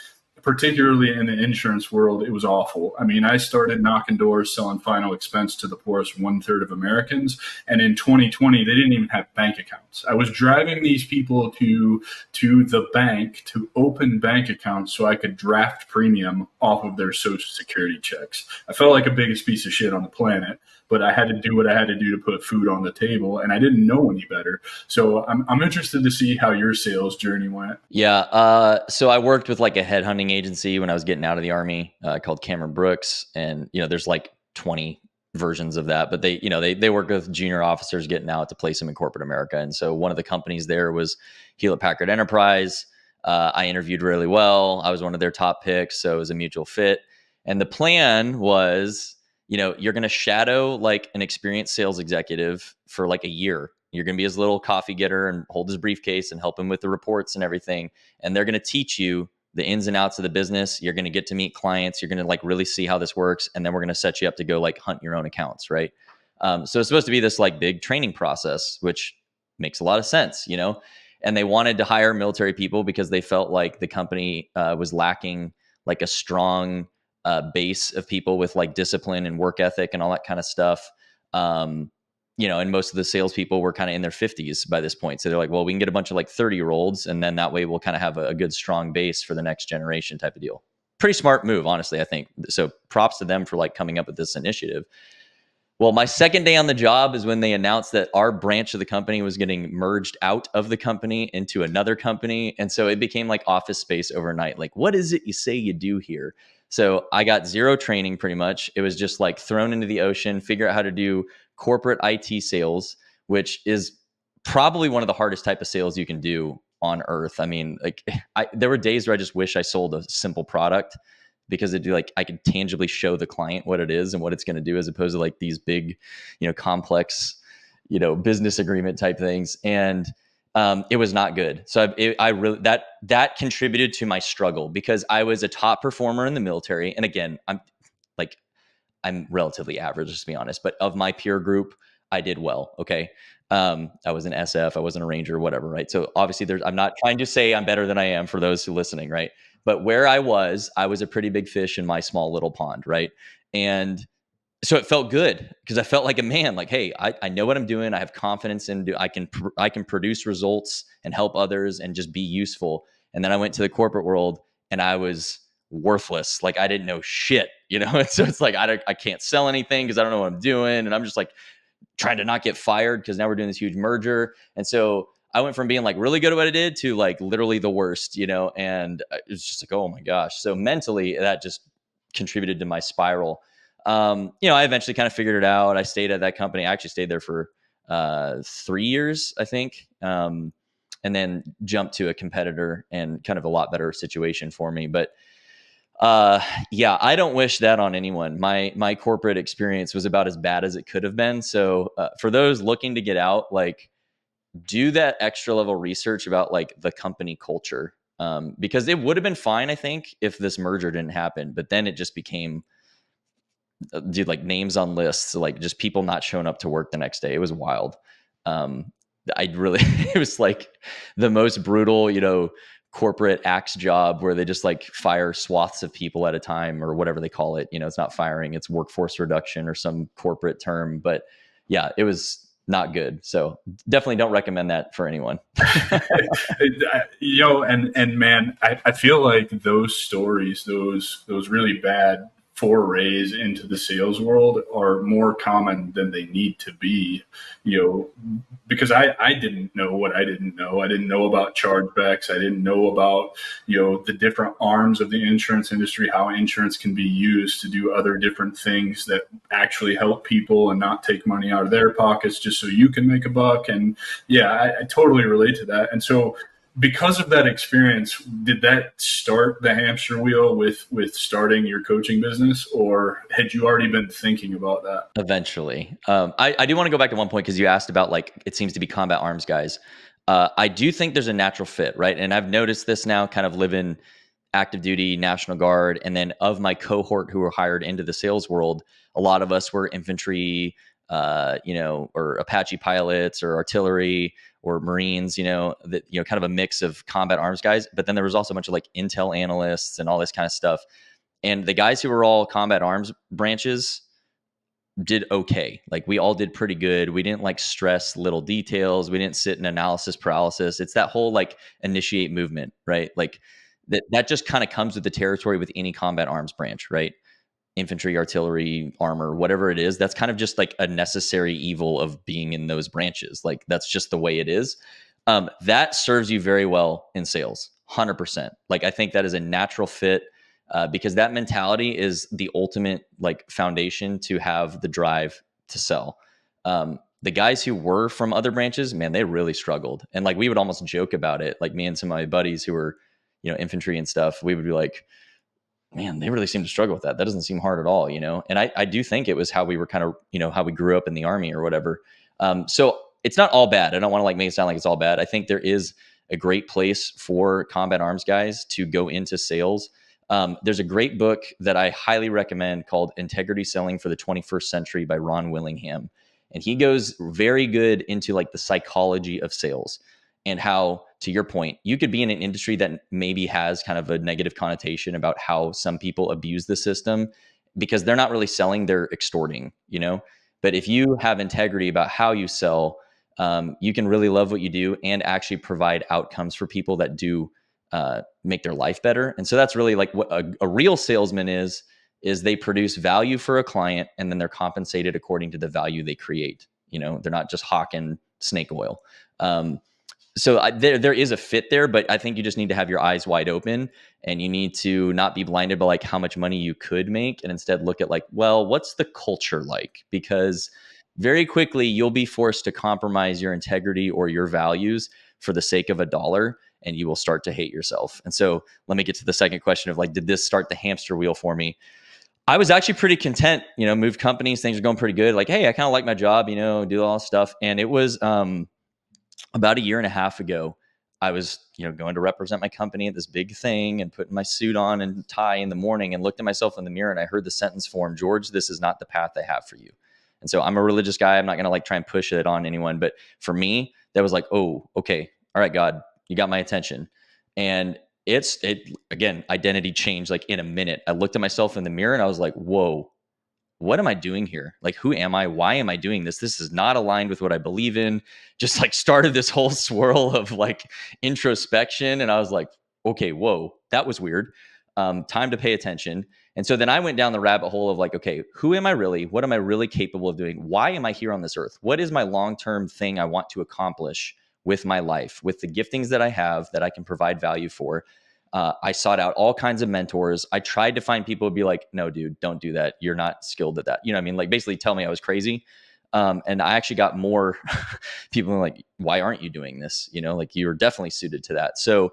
particularly in the insurance world, it was awful. I mean, I started knocking doors selling final expense to the poorest 1/3 of Americans. And in 2020, they didn't even have bank accounts. I was driving these people to the bank to open bank accounts so I could draft premium off of their Social Security checks. I felt like the biggest piece of shit on the planet, but I had to do what I had to do to put food on the table, and I didn't know any better. So I'm interested to see how your sales journey went. Yeah. So I worked with like a headhunting agency when I was getting out of the Army called Cameron Brooks. And, there's like 20 versions of that, but they work with junior officers getting out to place them in corporate America. And so one of the companies there was Hewlett Packard Enterprise. I interviewed really well. I was one of their top picks. So it was a mutual fit. And the plan was, you're going to shadow like an experienced sales executive for like a year. You're going to be his little coffee getter and hold his briefcase and help him with the reports and everything. And they're going to teach you the ins and outs of the business. You're going to get to meet clients. You're going to like really see how this works. And then we're going to set you up to go like hunt your own accounts. Right. So it's supposed to be this like big training process, which makes a lot of sense, and they wanted to hire military people because they felt like the company was lacking like a strong base of people with like discipline and work ethic and all that kind of stuff. And most of the salespeople were kind of in their 50s by this point. So they're like, well, we can get a bunch of like 30-year-olds, and then that way we'll kind of have a good, strong base for the next generation type of deal. Pretty smart move, honestly, I think. So props to them for like coming up with this initiative. Well, my second day on the job is when they announced that our branch of the company was getting merged out of the company into another company. And so it became like Office Space overnight. Like, what is it you say you do here? So I got zero training pretty much. It was just like thrown into the ocean, figure out how to do corporate IT sales, which is probably one of the hardest type of sales you can do on earth. I mean, like there were days where I just wish I sold a simple product, because it'd be like I could tangibly show the client what it is and what it's going to do, as opposed to like these big, complex, business agreement type things. And it was not good. So I really that contributed to my struggle, because I was a top performer in the military. And again, I'm relatively average, just to be honest, but of my peer group, I did well. Okay. I was an SF, I wasn't a Ranger, whatever. Right. So obviously I'm not trying to say I'm better than I am for those who are listening. Right. But where I was a pretty big fish in my small little pond. Right. And so it felt good, because I felt like a man, like, hey, I know what I'm doing. I have confidence in I can produce results and help others and just be useful. And then I went to the corporate world and I was worthless. Like I didn't know shit, And so it's like, I can't sell anything because I don't know what I'm doing. And I'm just like trying to not get fired, because now we're doing this huge merger. And so I went from being like really good at what I did to like literally the worst, and it's just like, oh my gosh. So mentally that just contributed to my spiral. I eventually kind of figured it out. I stayed at that company. I actually stayed there for 3 years, I think. And then jumped to a competitor, and kind of a lot better situation for me. But yeah, I don't wish that on anyone. My corporate experience was about as bad as it could have been. So for those looking to get out, like, do that extra level research about like the company culture, because it would have been fine, I think, if this merger didn't happen. But then it just became, dude, like names on lists, like just people not showing up to work the next day. It was wild. It was like the most brutal, corporate axe job, where they just like fire swaths of people at a time, or whatever they call it. It's not firing, it's workforce reduction or some corporate term. But yeah, it was not good. So definitely don't recommend that for anyone. And man, I feel like those stories, those really bad forays into the sales world are more common than they need to be, because I didn't know what I didn't know. I didn't know about chargebacks. I didn't know about, the different arms of the insurance industry, how insurance can be used to do other different things that actually help people and not take money out of their pockets just so you can make a buck. And yeah, I totally relate to that. And so, because of that experience, did that start the hamster wheel with starting your coaching business, or had you already been thinking about that? Eventually. I do want to go back to one point, because you asked about like, it seems to be combat arms guys. I do think there's a natural fit, right? And I've noticed this now, kind of living active duty, National Guard, and then of my cohort who were hired into the sales world, a lot of us were infantry, or Apache pilots or artillery or Marines, that, kind of a mix of combat arms guys. But then there was also a bunch of like intel analysts and all this kind of stuff. And the guys who were all combat arms branches did okay. Like we all did pretty good. We didn't like stress little details. We didn't sit in analysis paralysis. It's that whole like initiate movement, right? Like that just kind of comes with the territory with any combat arms branch, right? Infantry, artillery, armor, whatever it is, that's kind of just like a necessary evil of being in those branches. Like that's just the way it is. That serves you very well in sales, 100%. Like I think that is a natural fit because that mentality is the ultimate like foundation to have the drive to sell. The guys who were from other branches, man, they really struggled. And like we would almost joke about it. Like me and some of my buddies who were, infantry and stuff, we would be like, man, they really seem to struggle with that. That doesn't seem hard at all, And I do think it was how we were kind of, how we grew up in the Army or whatever. So it's not all bad. I don't want to like make it sound like it's all bad. I think there is a great place for combat arms guys to go into sales. There's a great book that I highly recommend called Integrity Selling for the 21st Century by Ron Willingham. And he goes very good into like the psychology of sales and how, to your point, you could be in an industry that maybe has kind of a negative connotation about how some people abuse the system because they're not really selling, they're extorting, But if you have integrity about how you sell, you can really love what you do and actually provide outcomes for people that do make their life better. And so that's really like what a real salesman is they produce value for a client and then they're compensated according to the value they create. They're not just hawking snake oil. So there is a fit there, but I think you just need to have your eyes wide open and you need to not be blinded by like how much money you could make and instead look at like, well, what's the culture like? Because very quickly you'll be forced to compromise your integrity or your values for the sake of a dollar and you will start to hate yourself. And so let me get to the second question of like, did this start the hamster wheel for me? I was actually pretty content, moved companies, things are going pretty good. Like, hey, I kind of like my job, do all this stuff. And it was, about a year and a half ago, I was, going to represent my company at this big thing and putting my suit on and tie in the morning and looked at myself in the mirror and I heard the sentence form, George, this is not the path I have for you. And so I'm a religious guy. I'm not going to like try and push it on anyone. But for me, that was like, oh, okay. All right, God, you got my attention. And it again, identity changed like in a minute. I looked at myself in the mirror and I was like, whoa, what am I doing here? Like, who am I? Why am I doing this? This is not aligned with what I believe in. Just like started this whole swirl of like introspection. And I was like, okay, whoa, that was weird. Time to pay attention. And so then I went down the rabbit hole of like, okay, who am I really? What am I really capable of doing? Why am I here on this earth? What is my long-term thing I want to accomplish with my life, with the giftings that I have that I can provide value for? I sought out all kinds of mentors. I tried to find people who'd be like, no, dude, don't do that. You're not skilled at that. Like basically tell me I was crazy. And I actually got more people like, why aren't you doing this? Like you're definitely suited to that. So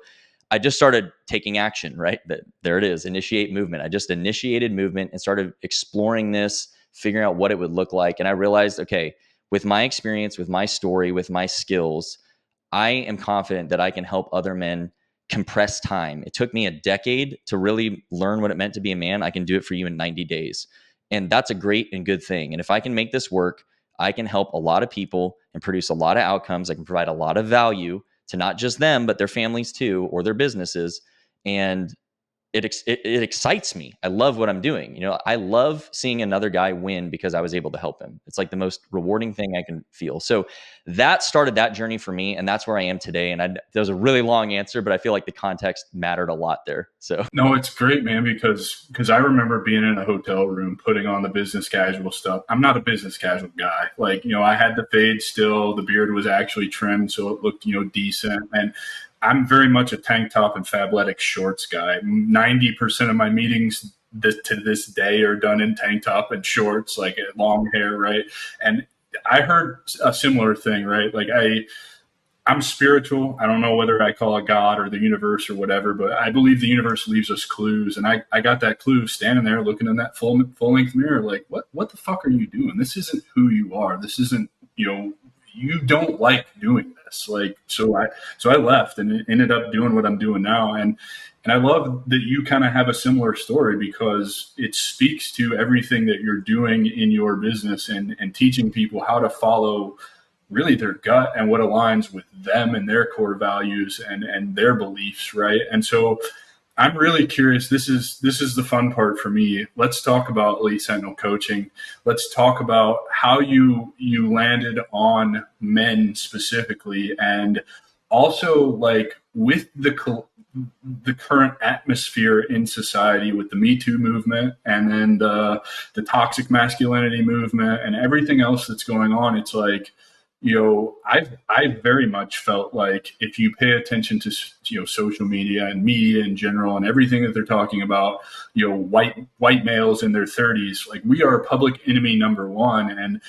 I just started taking action, right? There it is, initiate movement. I just initiated movement and started exploring this, figuring out what it would look like. And I realized, okay, with my experience, with my story, with my skills, I am confident that I can help other men compress time. It took me a decade to really learn what it meant to be a man. I can do it for you in 90 days. And that's a great and good thing. And if I can make this work, I can help a lot of people and produce a lot of outcomes. I can provide a lot of value to not just them, but their families too, or their businesses. And it excites me. I love what I'm doing. I love seeing another guy win because I was able to help him. It's like the most rewarding thing I can feel. So that started that journey for me. And that's where I am today. And that was a really long answer, but I feel like the context mattered a lot there. So no, it's great, man, because I remember being in a hotel room, putting on the business casual stuff. I'm not a business casual guy. Like, I had the fade still, the beard was actually trimmed. So it looked, decent. And I'm very much a tank top and Fabletics shorts guy. 90% of my meetings to this day are done in tank top and shorts, like long hair, right? And I heard a similar thing, right? Like I'm spiritual. I don't know whether I call it God or the universe or whatever, but I believe the universe leaves us clues. And I got that clue standing there looking in that full length mirror, like, what the fuck are you doing? This isn't who you are. This isn't, you don't like doing this. Like, so I left and ended up doing what I'm doing now. And I love that you kind of have a similar story, because it speaks to everything that you're doing in your business, and teaching people how to follow really their gut and what aligns with them and their core values and their beliefs, right? And so I'm really curious. This is the fun part for me. Let's talk about Elite Sentinel Coaching. Let's talk about how you landed on men specifically, and also like with the current atmosphere in society with the Me Too movement, and then the toxic masculinity movement and everything else that's going on. It's like, I've very much felt like if you pay attention to social media and media in general and everything that they're talking about, white males in their 30s, like we are public enemy number one. And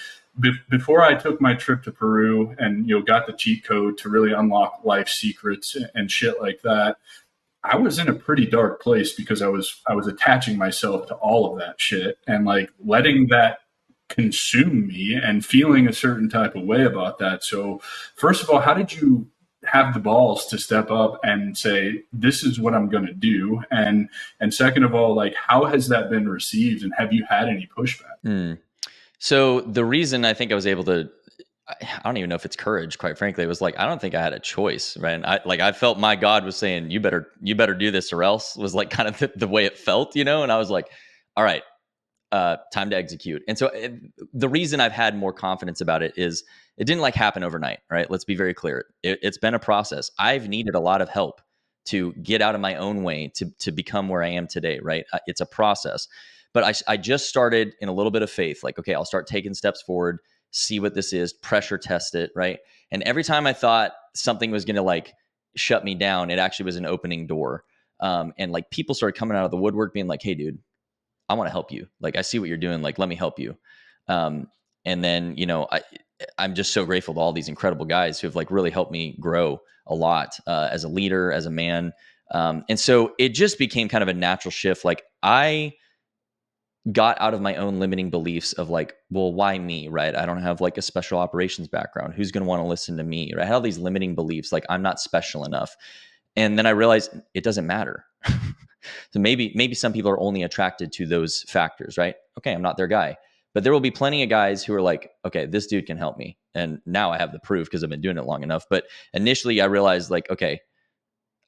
before I took my trip to Peru and got the cheat code to really unlock life secrets and shit like that, I was in a pretty dark place, because I was attaching myself to all of that shit and like letting that consume me and feeling a certain type of way about that. So first of all, how did you have the balls to step up and say, this is what I'm going to do? And second of all, like, how has that been received, and have you had any pushback? So the reason I think I was able to, I don't even know if it's courage, quite frankly. It was like, I don't think I had a choice, right? And I felt my God was saying, you better do this or else, was like kind of the way it felt, and I was like, all right, time to execute. And so the reason I've had more confidence about it is it didn't like happen overnight, right? Let's be very clear. It's been a process. I've needed a lot of help to get out of my own way to become where I am today, right? It's a process. But I just started in a little bit of faith, like, okay, I'll start taking steps forward, see what this is, pressure test it, right? And every time I thought something was going to like shut me down, it actually was an opening door. And like people started coming out of the woodwork being like, hey, dude, I want to help you. Like, I see what you're doing. Like, let me help you. And then, I'm just so grateful to all these incredible guys who have like really helped me grow a lot as a leader, as a man. And so it just became kind of a natural shift. Like I got out of my own limiting beliefs of like, well, why me, right? I don't have like a special operations background. Who's going to want to listen to me? Right? I had all these limiting beliefs, like I'm not special enough. And then I realized it doesn't matter. So maybe some people are only attracted to those factors, right? Okay, I'm not their guy. But there will be plenty of guys who are like, okay, this dude can help me. And now I have the proof because I've been doing it long enough. But initially I realized like, okay,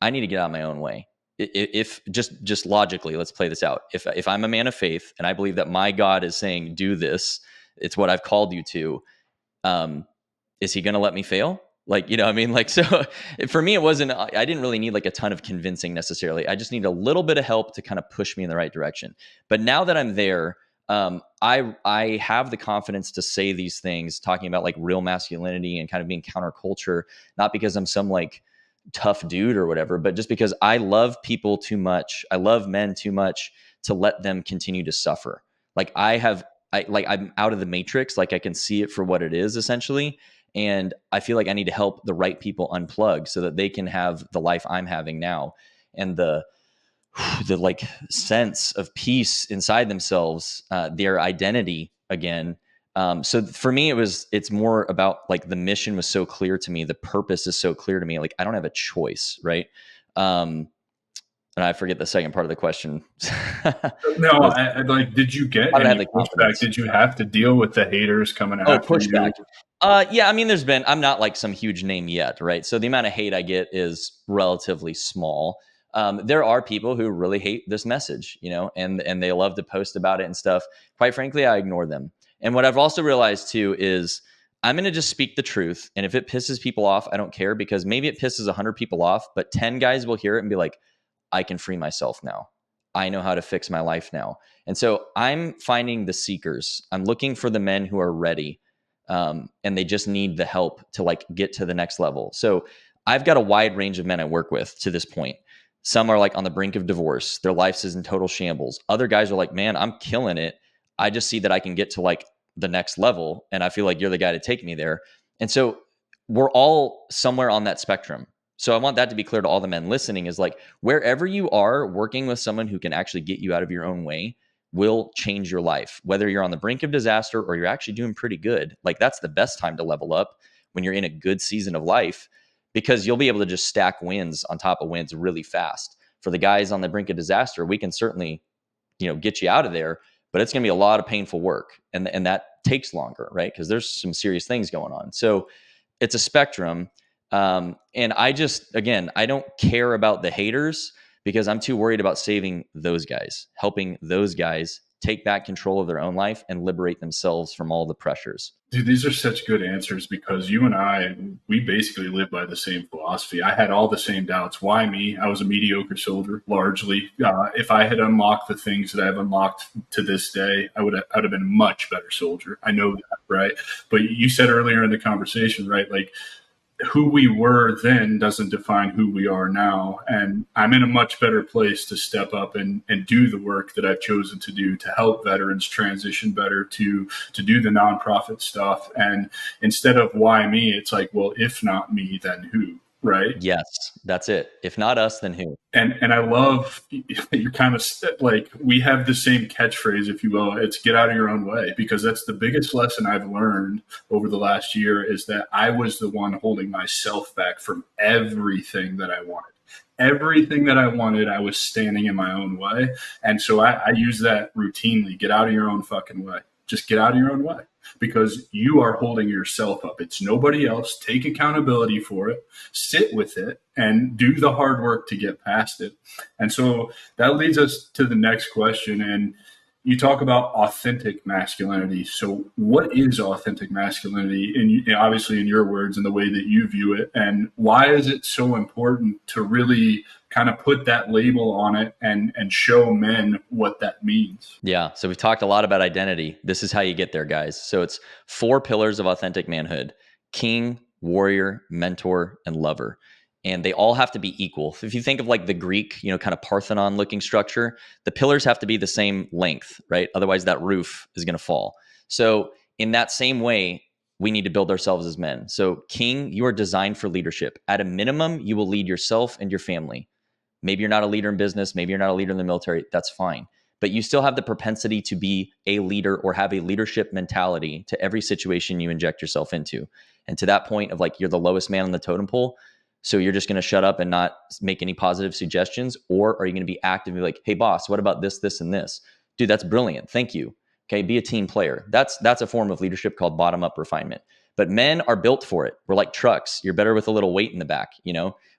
I need to get out of my own way. If just logically, let's play this out. If I'm a man of faith and I believe that my God is saying, do this, it's what I've called you to, is he going to let me fail? Like, what I mean? Like, so for me, I didn't really need like a ton of convincing necessarily. I just need a little bit of help to kind of push me in the right direction. But now that I'm there, I have the confidence to say these things, talking about like real masculinity and kind of being counterculture, not because I'm some like tough dude or whatever, but just because I love people too much. I love men too much to let them continue to suffer. Like I'm out of the matrix. Like I can see it for what it is essentially. And I feel like I need to help the right people unplug so that they can have the life I'm having now, and the like sense of peace inside themselves, their identity again. So for me, it's more about like the mission was so clear to me. The purpose is so clear to me. Like I don't have a choice. Right. And I forget the second part of the question. No, I like, did you get any pushback? Did you have to deal with the haters coming after pushback. you? Yeah, I mean, I'm not like some huge name yet, right? So the amount of hate I get is relatively small. There are people who really hate this message, and they love to post about it and stuff. Quite frankly, I ignore them. And what I've also realized too is I'm going to just speak the truth. And if it pisses people off, I don't care, because maybe it pisses 100 people off, but 10 guys will hear it and be like, I can free myself now. I know how to fix my life now. And so I'm finding the seekers. I'm looking for the men who are ready. And they just need the help to like get to the next level. So I've got a wide range of men I work with to this point. Some are like on the brink of divorce. Their life is in total shambles. Other guys are like, man, I'm killing it. I just see that I can get to like the next level. And I feel like you're the guy to take me there. And so we're all somewhere on that spectrum. So I want that to be clear to all the men listening, is like, wherever you are, working with someone who can actually get you out of your own way will change your life. Whether you're on the brink of disaster or you're actually doing pretty good, like that's the best time to level up, when you're in a good season of life, because you'll be able to just stack wins on top of wins really fast. For the guys on the brink of disaster, we can certainly, get you out of there, but it's going to be a lot of painful work. And that takes longer, right? Because there's some serious things going on. So it's a spectrum. And I don't care about the haters because I'm too worried about saving those guys, helping those guys take back control of their own life and liberate themselves from all the pressures. Dude, these are such good answers because you and I, we basically live by the same philosophy. I had all the same doubts. Why me? I was a mediocre soldier, largely. If I had unlocked the things that I've unlocked to this day, I would have been a much better soldier. I know that, right? But you said earlier in the conversation, right? Like, who we were then doesn't define who we are now. And I'm in a much better place to step up and do the work that I've chosen to do to help veterans transition better, to do the nonprofit stuff. And instead of why me, it's like, well, if not me, then who? Right? Yes, that's it. If not us, then who? And I love you're kind of like, we have the same catchphrase, if you will. It's get out of your own way, because that's the biggest lesson I've learned over the last year, is that I was the one holding myself back from everything that I wanted. Everything that I wanted, I was standing in my own way. And so I use that routinely. Get out of your own fucking way. Just get out of your own way, because you are holding yourself up. It's nobody else. Take accountability for it, sit with it, and do the hard work to get past it. And so that leads us to the next question. And you talk about authentic masculinity. So what is authentic masculinity, and obviously in your words and the way that you view it, and why is it so important to really kind of put that label on it and show men what that means? Yeah. So we've talked a lot about identity. This is how you get there, guys. So it's 4 pillars of authentic manhood: king, warrior, mentor, and lover. And they all have to be equal. If you think of like the Greek, kind of Parthenon looking structure, the pillars have to be the same length, right? Otherwise that roof is going to fall. So in that same way, we need to build ourselves as men. So king, you are designed for leadership. At a minimum, you will lead yourself and your family. Maybe you're not a leader in business. Maybe you're not a leader in the military. That's fine. But you still have the propensity to be a leader or have a leadership mentality to every situation you inject yourself into. And to that point of like, you're the lowest man on the totem pole, so you're just going to shut up and not make any positive suggestions? Or are you going to be active and be like, hey, boss, what about this, this, and this? Dude, that's brilliant. Thank you. Okay, be a team player. That's a form of leadership called bottom-up refinement. But men are built for it. We're like trucks. You're better with a little weight in the back.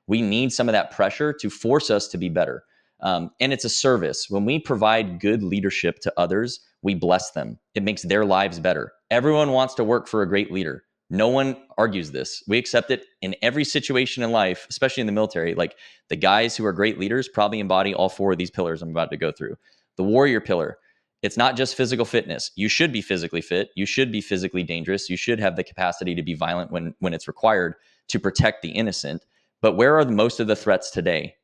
We need some of that pressure to force us to be better. And it's a service. When we provide good leadership to others, we bless them. It makes their lives better. Everyone wants to work for a great leader. No one argues this. We accept it in every situation in life, especially in the military. Like, the guys who are great leaders probably embody all 4 of these pillars I'm about to go through. The warrior pillar, it's not just physical fitness. You should be physically fit. You should be physically dangerous. You should have the capacity to be violent when it's required to protect the innocent. But where are most of the threats today?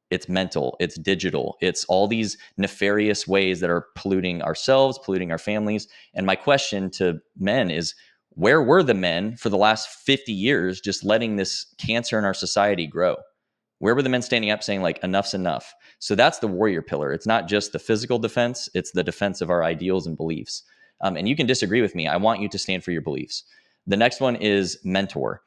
It's mental, it's digital, it's all these nefarious ways that are polluting ourselves, polluting our families. And my question to men is, where were the men for the last 50 years just letting this cancer in our society grow? Where were the men standing up saying like, enough's enough? So that's the warrior pillar. It's not just the physical defense, it's the defense of our ideals and beliefs. And you can disagree with me. I want you to stand for your beliefs. The next one is mentor.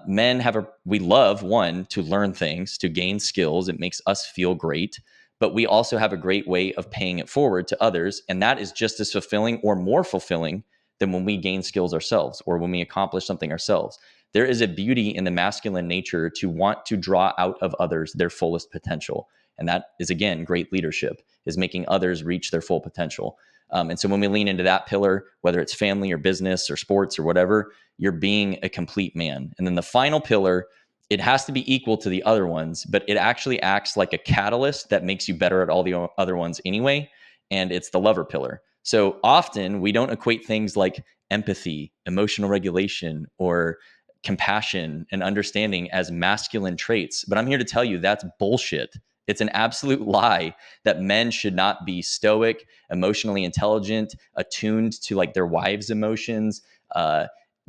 Men we love, one, to learn things, to gain skills. It makes us feel great, but we also have a great way of paying it forward to others. And that is just as fulfilling or more fulfilling than when we gain skills ourselves or when we accomplish something ourselves. There is a beauty in the masculine nature to want to draw out of others their fullest potential. And that is, again, great leadership, is making others reach their full potential. And so when we lean into that pillar, whether it's family or business or sports or whatever, you're being a complete man. And then the final pillar, it has to be equal to the other ones, but it actually acts like a catalyst that makes you better at all the other ones anyway. And it's the lover pillar. So often we don't equate things like empathy, emotional regulation, or compassion and understanding as masculine traits. But I'm here to tell you that's bullshit. It's an absolute lie that men should not be stoic, emotionally intelligent, attuned to like their wives' emotions,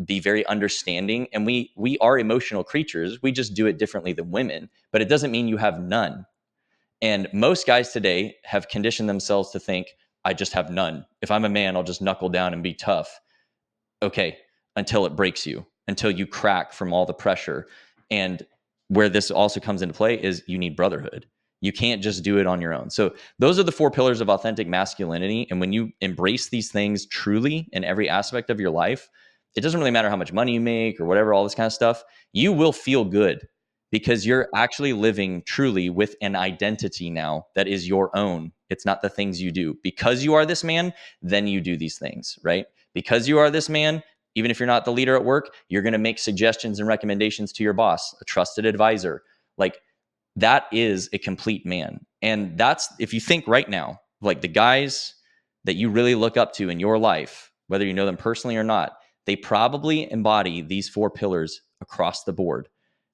be very understanding. And we are emotional creatures. We just do it differently than women, but it doesn't mean you have none. And most guys today have conditioned themselves to think, I just have none. If I'm a man, I'll just knuckle down and be tough. Okay, until it breaks you, until you crack from all the pressure. And where this also comes into play is you need brotherhood. You can't just do it on your own. So those are the 4 pillars of authentic masculinity. And when you embrace these things truly in every aspect of your life, it doesn't really matter how much money you make or whatever, all this kind of stuff. You will feel good because you're actually living truly with an identity now that is your own. It's not the things you do. Because you are this man, then you do these things, right? Because you are this man, even if you're not the leader at work, you're going to make suggestions and recommendations to your boss, a trusted advisor. Like, that is a complete man. And that's, if you think right now, like the guys that you really look up to in your life, whether you know them personally or not, they probably embody these 4 pillars across the board,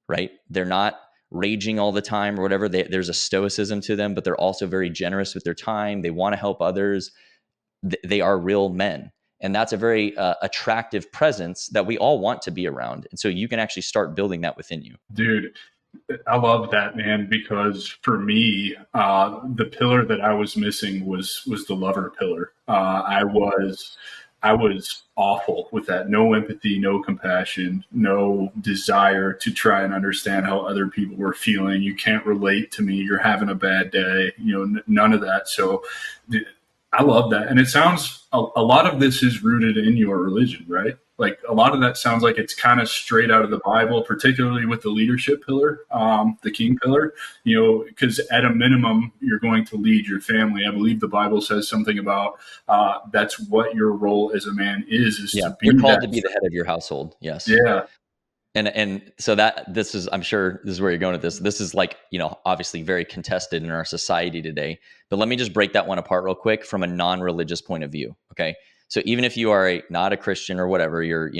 right? They're not raging all the time or whatever. There's a stoicism to them, but they're also very generous with their time. They want to help others. They are real men. And that's a very attractive presence that we all want to be around. And so you can actually start building that within you. Dude, I love that, man, because for me, the pillar that I was missing was the lover pillar. I was awful with that. No empathy, no compassion, no desire to try and understand how other people were feeling. You can't relate to me. You're having a bad day. None of that. So I love that. And it sounds, a lot of this is rooted in your religion, right? Like a lot of that sounds like it's kind of straight out of the Bible, particularly with the leadership pillar, the king pillar, because at a minimum, you're going to lead your family. I believe the Bible says something about that's what your role as a man is to be. You're called to be the head of your household. Yes. Yeah. And so this is, I'm sure this is where you're going with this. This is like, obviously very contested in our society today, but let me just break that one apart real quick from a non-religious point of view. Okay. So even if you are not a Christian or whatever, you're,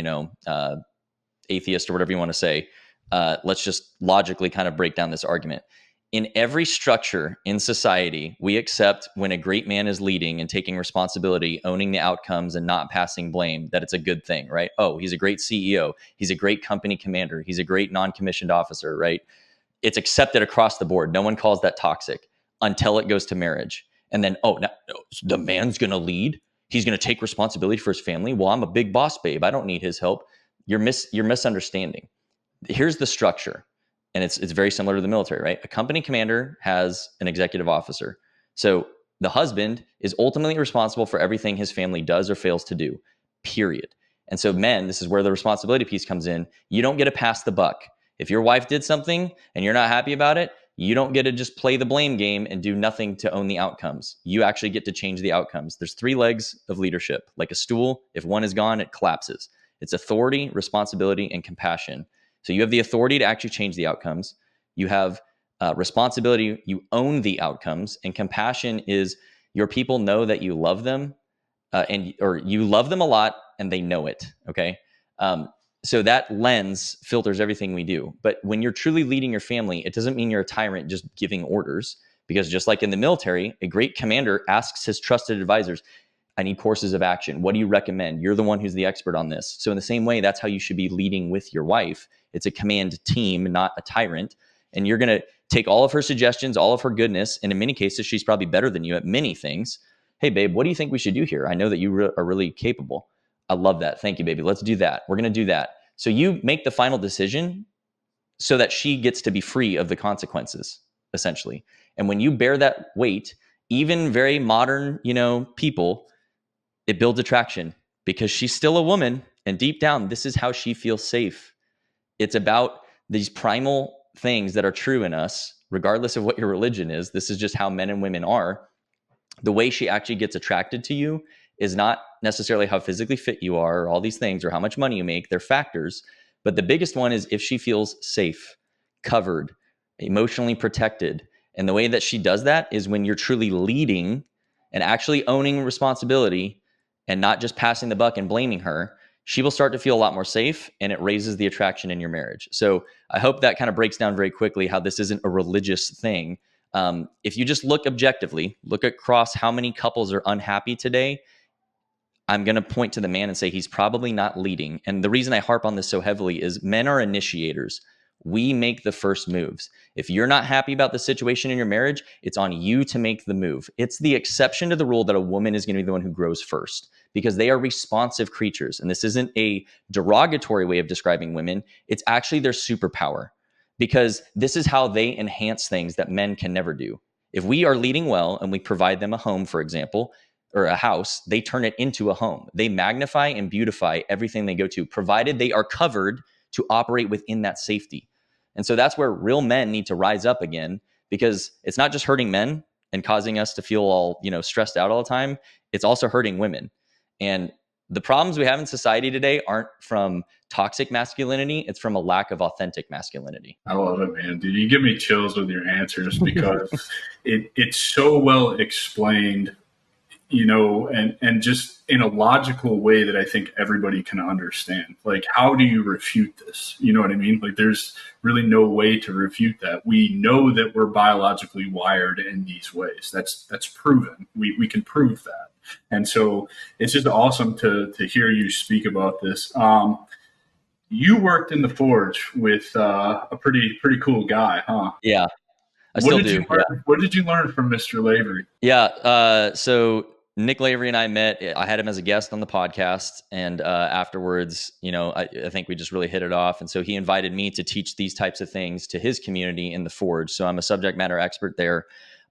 atheist or whatever you want to say, let's just logically kind of break down this argument. In every structure in society, we accept when a great man is leading and taking responsibility, owning the outcomes and not passing blame, that it's a good thing, right? Oh, he's a great CEO. He's a great company commander. He's a great non-commissioned officer, right? It's accepted across the board. No one calls that toxic until it goes to marriage. And then, no, the man's going to lead. He's going to take responsibility for his family. Well, I'm a big boss, babe. I don't need his help. You're misunderstanding. Here's the structure. And it's very similar to the military, right? A company commander has an executive officer. So the husband is ultimately responsible for everything his family does or fails to do, period. And so men, this is where the responsibility piece comes in. You don't get to pass the buck. If your wife did something and you're not happy about it, you don't get to just play the blame game and do nothing to own the outcomes. You actually get to change the outcomes. There's 3 legs of leadership. Like a stool, if one is gone, it collapses. It's authority, responsibility, and compassion. So you have the authority to actually change the outcomes. You have responsibility. You own the outcomes. And compassion is your people know that you love them or you love them a lot and they know it. Okay. So that lens filters everything we do. But when you're truly leading your family, it doesn't mean you're a tyrant just giving orders, because just like in the military, a great commander asks his trusted advisors, I need courses of action. What do you recommend? You're the one who's the expert on this. So in the same way, that's how you should be leading with your wife. It's a command team, not a tyrant. And you're going to take all of her suggestions, all of her goodness. And in many cases, she's probably better than you at many things. Hey, babe, what do you think we should do here? I know that you are really capable. I love that. Thank you, baby. Let's do that. We're going to do that. So you make the final decision so that she gets to be free of the consequences, essentially. And when you bear that weight, even very modern, people, it builds attraction because she's still a woman. And deep down, this is how she feels safe. It's about these primal things that are true in us, regardless of what your religion is. This is just how men and women are. The way she actually gets attracted to you is not necessarily how physically fit you are or all these things or how much money you make. They're factors. But the biggest one is if she feels safe, covered, emotionally protected. And the way that she does that is when you're truly leading and actually owning responsibility and not just passing the buck and blaming her, she will start to feel a lot more safe, and it raises the attraction in your marriage. So I hope that kind of breaks down very quickly how this isn't a religious thing. If you just look objectively, look across how many couples are unhappy today, I'm going to point to the man and say he's probably not leading. And the reason I harp on this so heavily is men are initiators. We make the first moves. If you're not happy about the situation in your marriage, it's on you to make the move. It's the exception to the rule that a woman is going to be the one who grows first, because they are responsive creatures. And this isn't a derogatory way of describing women. It's actually their superpower. because this is how they enhance things that men can never do. If we are leading well and we provide them a home, for example, or a house, they turn it into a home. They magnify and beautify everything they go to, provided they are covered to operate within that safety. And so that's where real men need to rise up again, because it's not just hurting men and causing us to feel all, stressed out all the time. It's also hurting women. And the problems we have in society today aren't from toxic masculinity. It's from a lack of authentic masculinity. I love it, man. Dude, you give me chills with your answers because it's so well explained, and just in a logical way that I think everybody can understand. Like, how do you refute this? You know what I mean? Like, there's really no way to refute that. We know that we're biologically wired in these ways. That's proven. We can prove that. And so it's just awesome to hear you speak about this. You worked in the forge with a pretty cool guy, huh? Yeah, I still do. What did you learn from Mr. Lavery? Yeah. So Nick Lavery and I met. I had him as a guest on the podcast, and afterwards, I think we just really hit it off. And so he invited me to teach these types of things to his community in the forge. So I'm a subject matter expert there.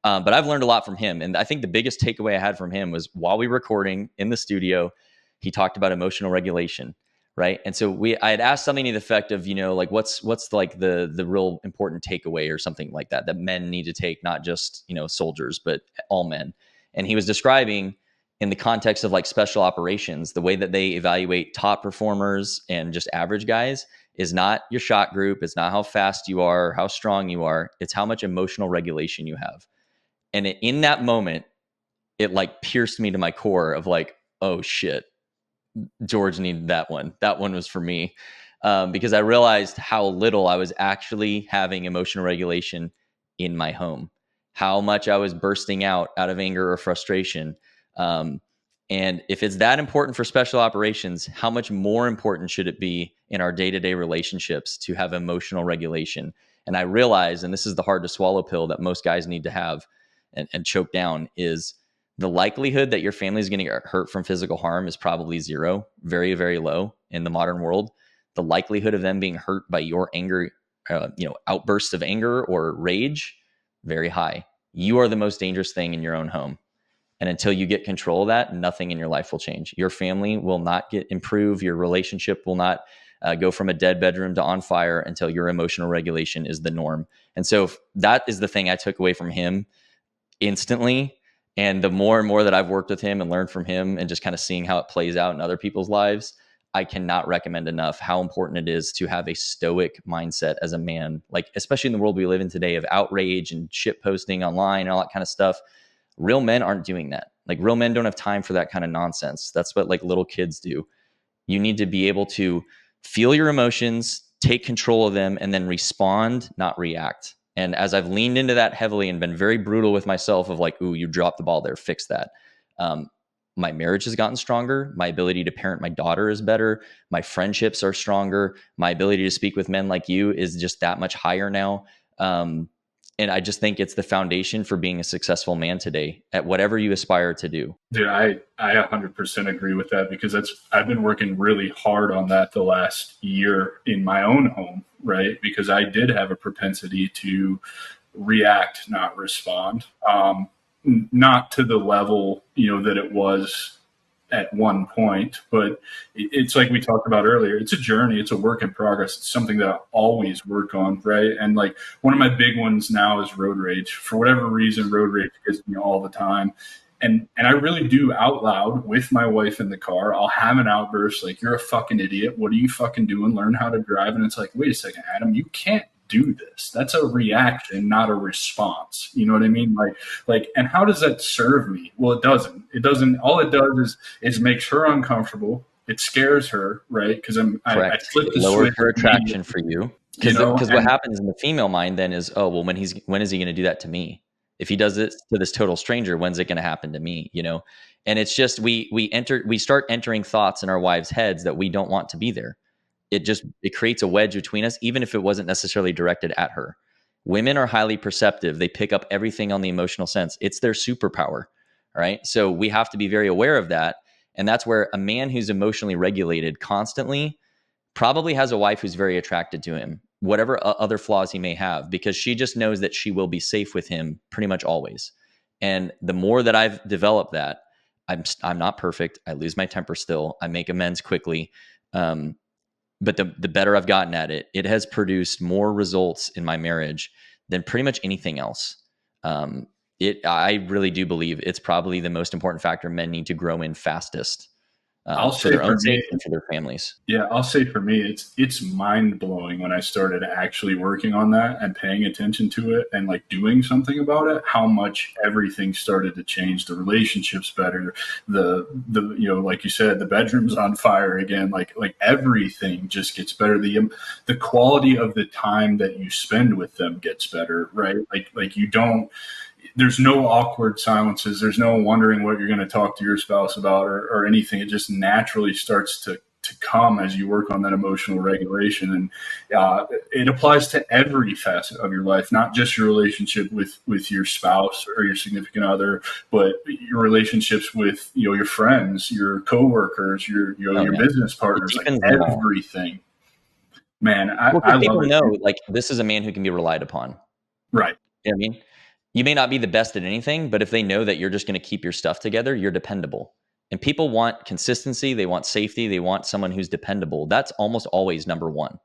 But I've learned a lot from him. And I think the biggest takeaway I had from him was while we were recording in the studio, he talked about emotional regulation. Right. And so I had asked something to the effect of, like what's like the real important takeaway or something like that men need to take, not just, soldiers, but all men. And he was describing in the context of like special operations, the way that they evaluate top performers and just average guys is not your shot group. It's not how fast you are, how strong you are. It's how much emotional regulation you have. And in that moment, it like pierced me to my core of like, oh shit, George needed that one. That one was for me, because I realized how little I was actually having emotional regulation in my home, how much I was bursting out of anger or frustration. And if it's that important for special operations, how much more important should it be in our day-to-day relationships to have emotional regulation? And I realized, and this is the hard to swallow pill that most guys need to have and choke down, is the likelihood that your family is going to get hurt from physical harm is probably zero, very, very low in the modern world. The likelihood of them being hurt by your anger, outbursts of anger or rage, very high. You are the most dangerous thing in your own home. And until you get control of that, nothing in your life will change. Your family will not improve. Your relationship will not go from a dead bedroom to on fire until your emotional regulation is the norm. And so that is the thing I took away from him instantly. And the more and more that I've worked with him and learned from him and just kind of seeing how it plays out in other people's lives, I cannot recommend enough how important it is to have a stoic mindset as a man, like especially in the world we live in today of outrage and shit posting online and all that kind of stuff. Real men aren't doing that. Like real men don't have time for that kind of nonsense. That's what like little kids do. You need to be able to feel your emotions, take control of them, and then respond, not react. And as I've leaned into that heavily and been very brutal with myself of like, ooh, you dropped the ball there, fix that. My marriage has gotten stronger. My ability to parent my daughter is better. My friendships are stronger. My ability to speak with men like you is just that much higher now. And I just think it's the foundation for being a successful man today at whatever you aspire to do. Dude, I 100% agree with that because I've been working really hard on that the last year in my own home, right? Because I did have a propensity to react, not respond. Not to the level, that it was at one point, but it's like we talked about earlier. It's a journey. It's a work in progress. It's something that I always work on, right? And like one of my big ones now is road rage. For whatever reason, road rage gets me all the time. And I really do out loud with my wife in the car. I'll have an outburst like, you're a fucking idiot. What are you fucking doing? Learn how to drive. And it's like, wait a second, Adam, you can't do this. That's a reaction, not a response. You know what I mean? Like, and how does that serve me? Well, it doesn't. It doesn't. All it does is makes her uncomfortable. It scares her, right? Because I flip the lower switch. Her attraction for you. Because what happens in the female mind then is, oh, well, when is he going to do that to me? If he does it to this total stranger, when's it going to happen to me? And it's just we start entering thoughts in our wives' heads that we don't want to be there. It creates a wedge between us, even if it wasn't necessarily directed at her. Women are highly perceptive. They pick up everything on the emotional sense. It's their superpower, right? So we have to be very aware of that. And that's where a man who's emotionally regulated constantly probably has a wife who's very attracted to him. whatever other flaws he may have, because she just knows that she will be safe with him pretty much always. And the more that I've developed that, I'm not perfect. I lose my temper still. I make amends quickly. But the better I've gotten at it, it has produced more results in my marriage than pretty much anything else. I really do believe it's probably the most important factor men need to grow in fastest, I'll for say their for own me, sake and for their families. Yeah, I'll say for me, it's mind blowing when I started actually working on that and paying attention to it and like doing something about it, how much everything started to change. The relationships better, the like you said, the bedroom's on fire again. Like everything just gets better. The quality of the time that you spend with them gets better, right? Like you don't. There's no awkward silences. There's no wondering what you're going to talk to your spouse about or anything. It just naturally starts to come as you work on that emotional regulation. And it applies to every facet of your life, not just your relationship with your spouse or your significant other, but your relationships with, your friends, your coworkers, your business partners, like everything. Man, Well, I because love people it, know, dude. like, this is a man who can be relied upon. Right. You know what I mean? You may not be the best at anything, but if they know that you're just going to keep your stuff together, you're dependable. And people want consistency. They want safety. They want someone who's dependable. That's almost always number one.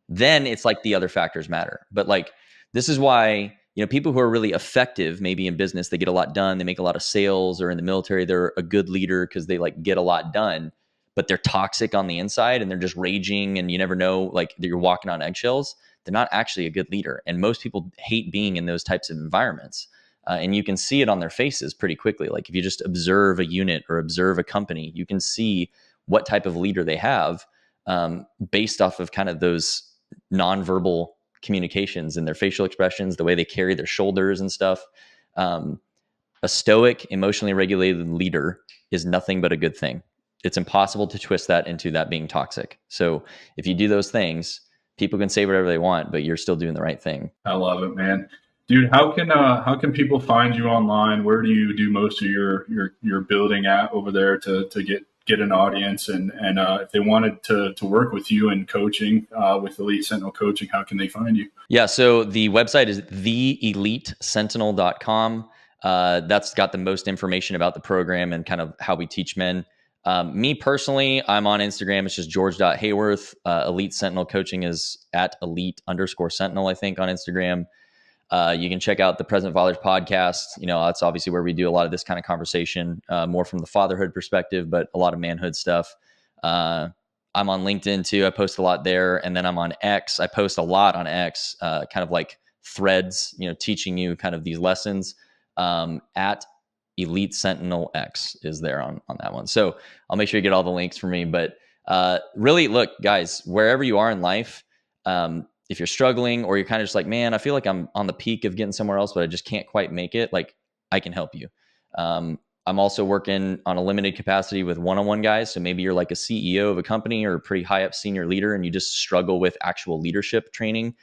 Then it's like the other factors matter. But like, this is why, people who are really effective, maybe in business, they get a lot done. They make a lot of sales, or in the military, they're a good leader because they like get a lot done, but they're toxic on the inside and they're just raging. And you never know, like, that you're walking on eggshells. They're not actually a good leader. And most people hate being in those types of environments. And you can see it on their faces pretty quickly. Like, if you just observe a unit or observe a company, you can see what type of leader they have, based off of kind of those nonverbal communications and their facial expressions, the way they carry their shoulders and stuff. A stoic, emotionally regulated leader is nothing but a good thing. It's impossible to twist that into that being toxic. So if you do those things, people can say whatever they want, but you're still doing the right thing. I love it, man. Dude, how can people find you online? Where do you do most of your building at over there to get an audience? And if they wanted to work with you in coaching, with Elite Sentinel Coaching, how can they find you? Yeah, so the website is theelitesentinel.com. That's got the most information about the program and kind of how we teach men. Me personally, I'm on Instagram. It's just george.hayworth. Elite Sentinel Coaching is at elite_sentinel, I think, on Instagram. You can check out the Present Fathers podcast. That's obviously where we do a lot of this kind of conversation, more from the fatherhood perspective, but a lot of manhood stuff. I'm on LinkedIn too. I post a lot there. And then I'm on X. I post a lot on X, kind of like threads, teaching you kind of these lessons. At Elite Sentinel X is there on that one. So I'll make sure you get all the links for me. But really, look, guys, wherever you are in life, if you're struggling or you're kind of just like, man, I feel like I'm on the peak of getting somewhere else, but I just can't quite make it, like, I can help you. I'm also working on a limited capacity with one-on-one guys. So maybe you're like a CEO of a company or a pretty high up senior leader and you just struggle with actual leadership training.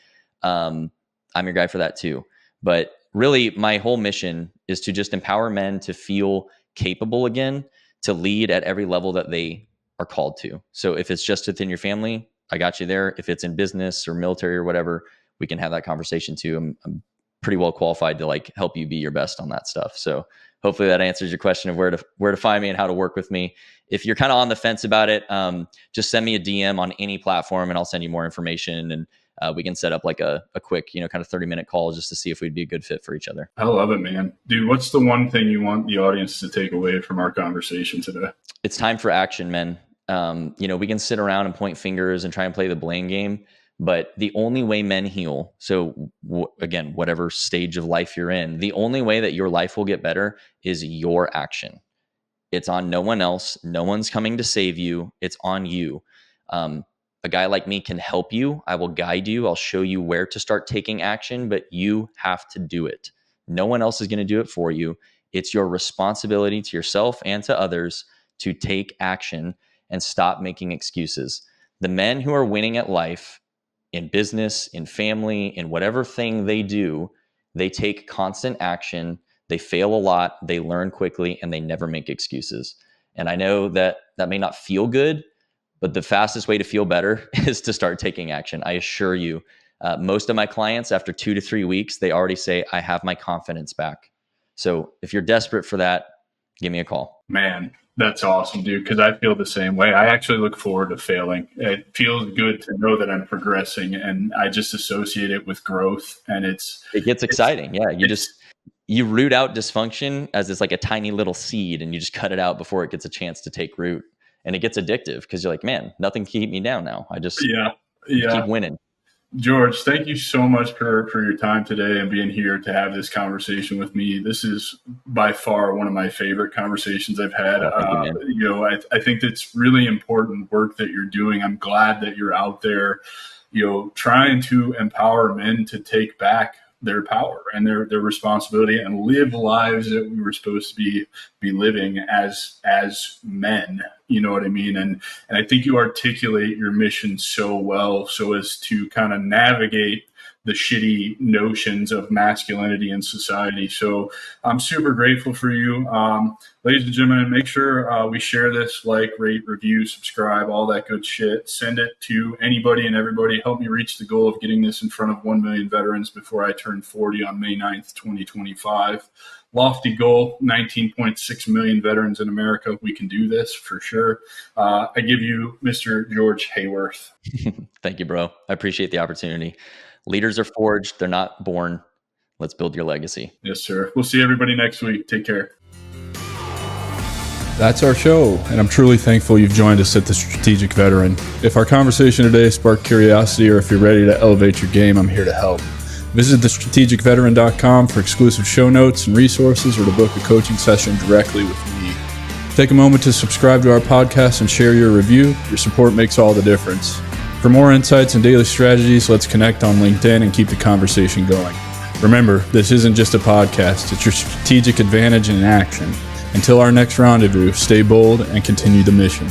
I'm your guy for that too. But really, my whole mission is to just empower men to feel capable again, to lead at every level that they are called to. So if it's just within your family, I got you there. If it's in business or military or whatever, we can have that conversation too. I'm pretty well qualified to like help you be your best on that stuff. So hopefully that answers your question of where to find me and how to work with me. If you're kind of on the fence about it, just send me a DM on any platform and I'll send you more information, and we can set up like a quick, kind of 30-minute call just to see if we'd be a good fit for each other. I love it, man. Dude, what's the one thing you want the audience to take away from our conversation today? It's time for action, men. We can sit around and point fingers and try and play the blame game, but the only way men heal, so again, whatever stage of life you're in, the only way that your life will get better is your action. It's on no one else. No one's coming to save you. It's on you. A guy like me can help you. I will guide you. I'll show you where to start taking action, but you have to do it. No one else is going to do it for you. It's your responsibility to yourself and to others to take action and stop making excuses. The men who are winning at life, in business, in family, in whatever thing they do, they take constant action. They fail a lot, they learn quickly, and they never make excuses. And I know that may not feel good, but the fastest way to feel better is to start taking action. I assure you, Most of my clients, after 2 to 3 weeks, they already say, I have my confidence back. So if you're desperate for that, give me a call. Man, that's awesome, dude, because I feel the same way. I actually look forward to failing. It feels good to know that I'm progressing, and I just associate it with growth. And it gets exciting. Yeah, you root out dysfunction as it's like a tiny little seed, and you just cut it out before it gets a chance to take root. And it gets addictive because you're like, man, nothing can keep me down now. I just keep winning. George, thank you so much for your time today and being here to have this conversation with me. This is by far one of my favorite conversations I've had. I think it's really important work that you're doing. I'm glad that you're out there, trying to empower men to take back their power and their responsibility and live lives that we were supposed to be living as men. You know what I mean? And I think you articulate your mission so well so as to kind of navigate the shitty notions of masculinity in society. So I'm super grateful for you. Ladies and gentlemen, make sure we share this, like, rate, review, subscribe, all that good shit. Send it to anybody and everybody. Help me reach the goal of getting this in front of 1 million veterans before I turn 40 on May 9th, 2025. Lofty goal, 19.6 million veterans in America. We can do this for sure. I give you Mr. George Hayworth. Thank you, bro. I appreciate the opportunity. Leaders are forged. They're not born. Let's build your legacy. Yes, sir. We'll see everybody next week. Take care. That's our show, and I'm truly thankful you've joined us at The Strategic Veteran. If our conversation today sparked curiosity or if you're ready to elevate your game, I'm here to help. Visit thestrategicveteran.com for exclusive show notes and resources or to book a coaching session directly with me. Take a moment to subscribe to our podcast and share your review. Your support makes all the difference. For more insights and daily strategies, let's connect on LinkedIn and keep the conversation going. Remember, this isn't just a podcast, it's your strategic advantage in action. Until our next rendezvous, stay bold and continue the mission.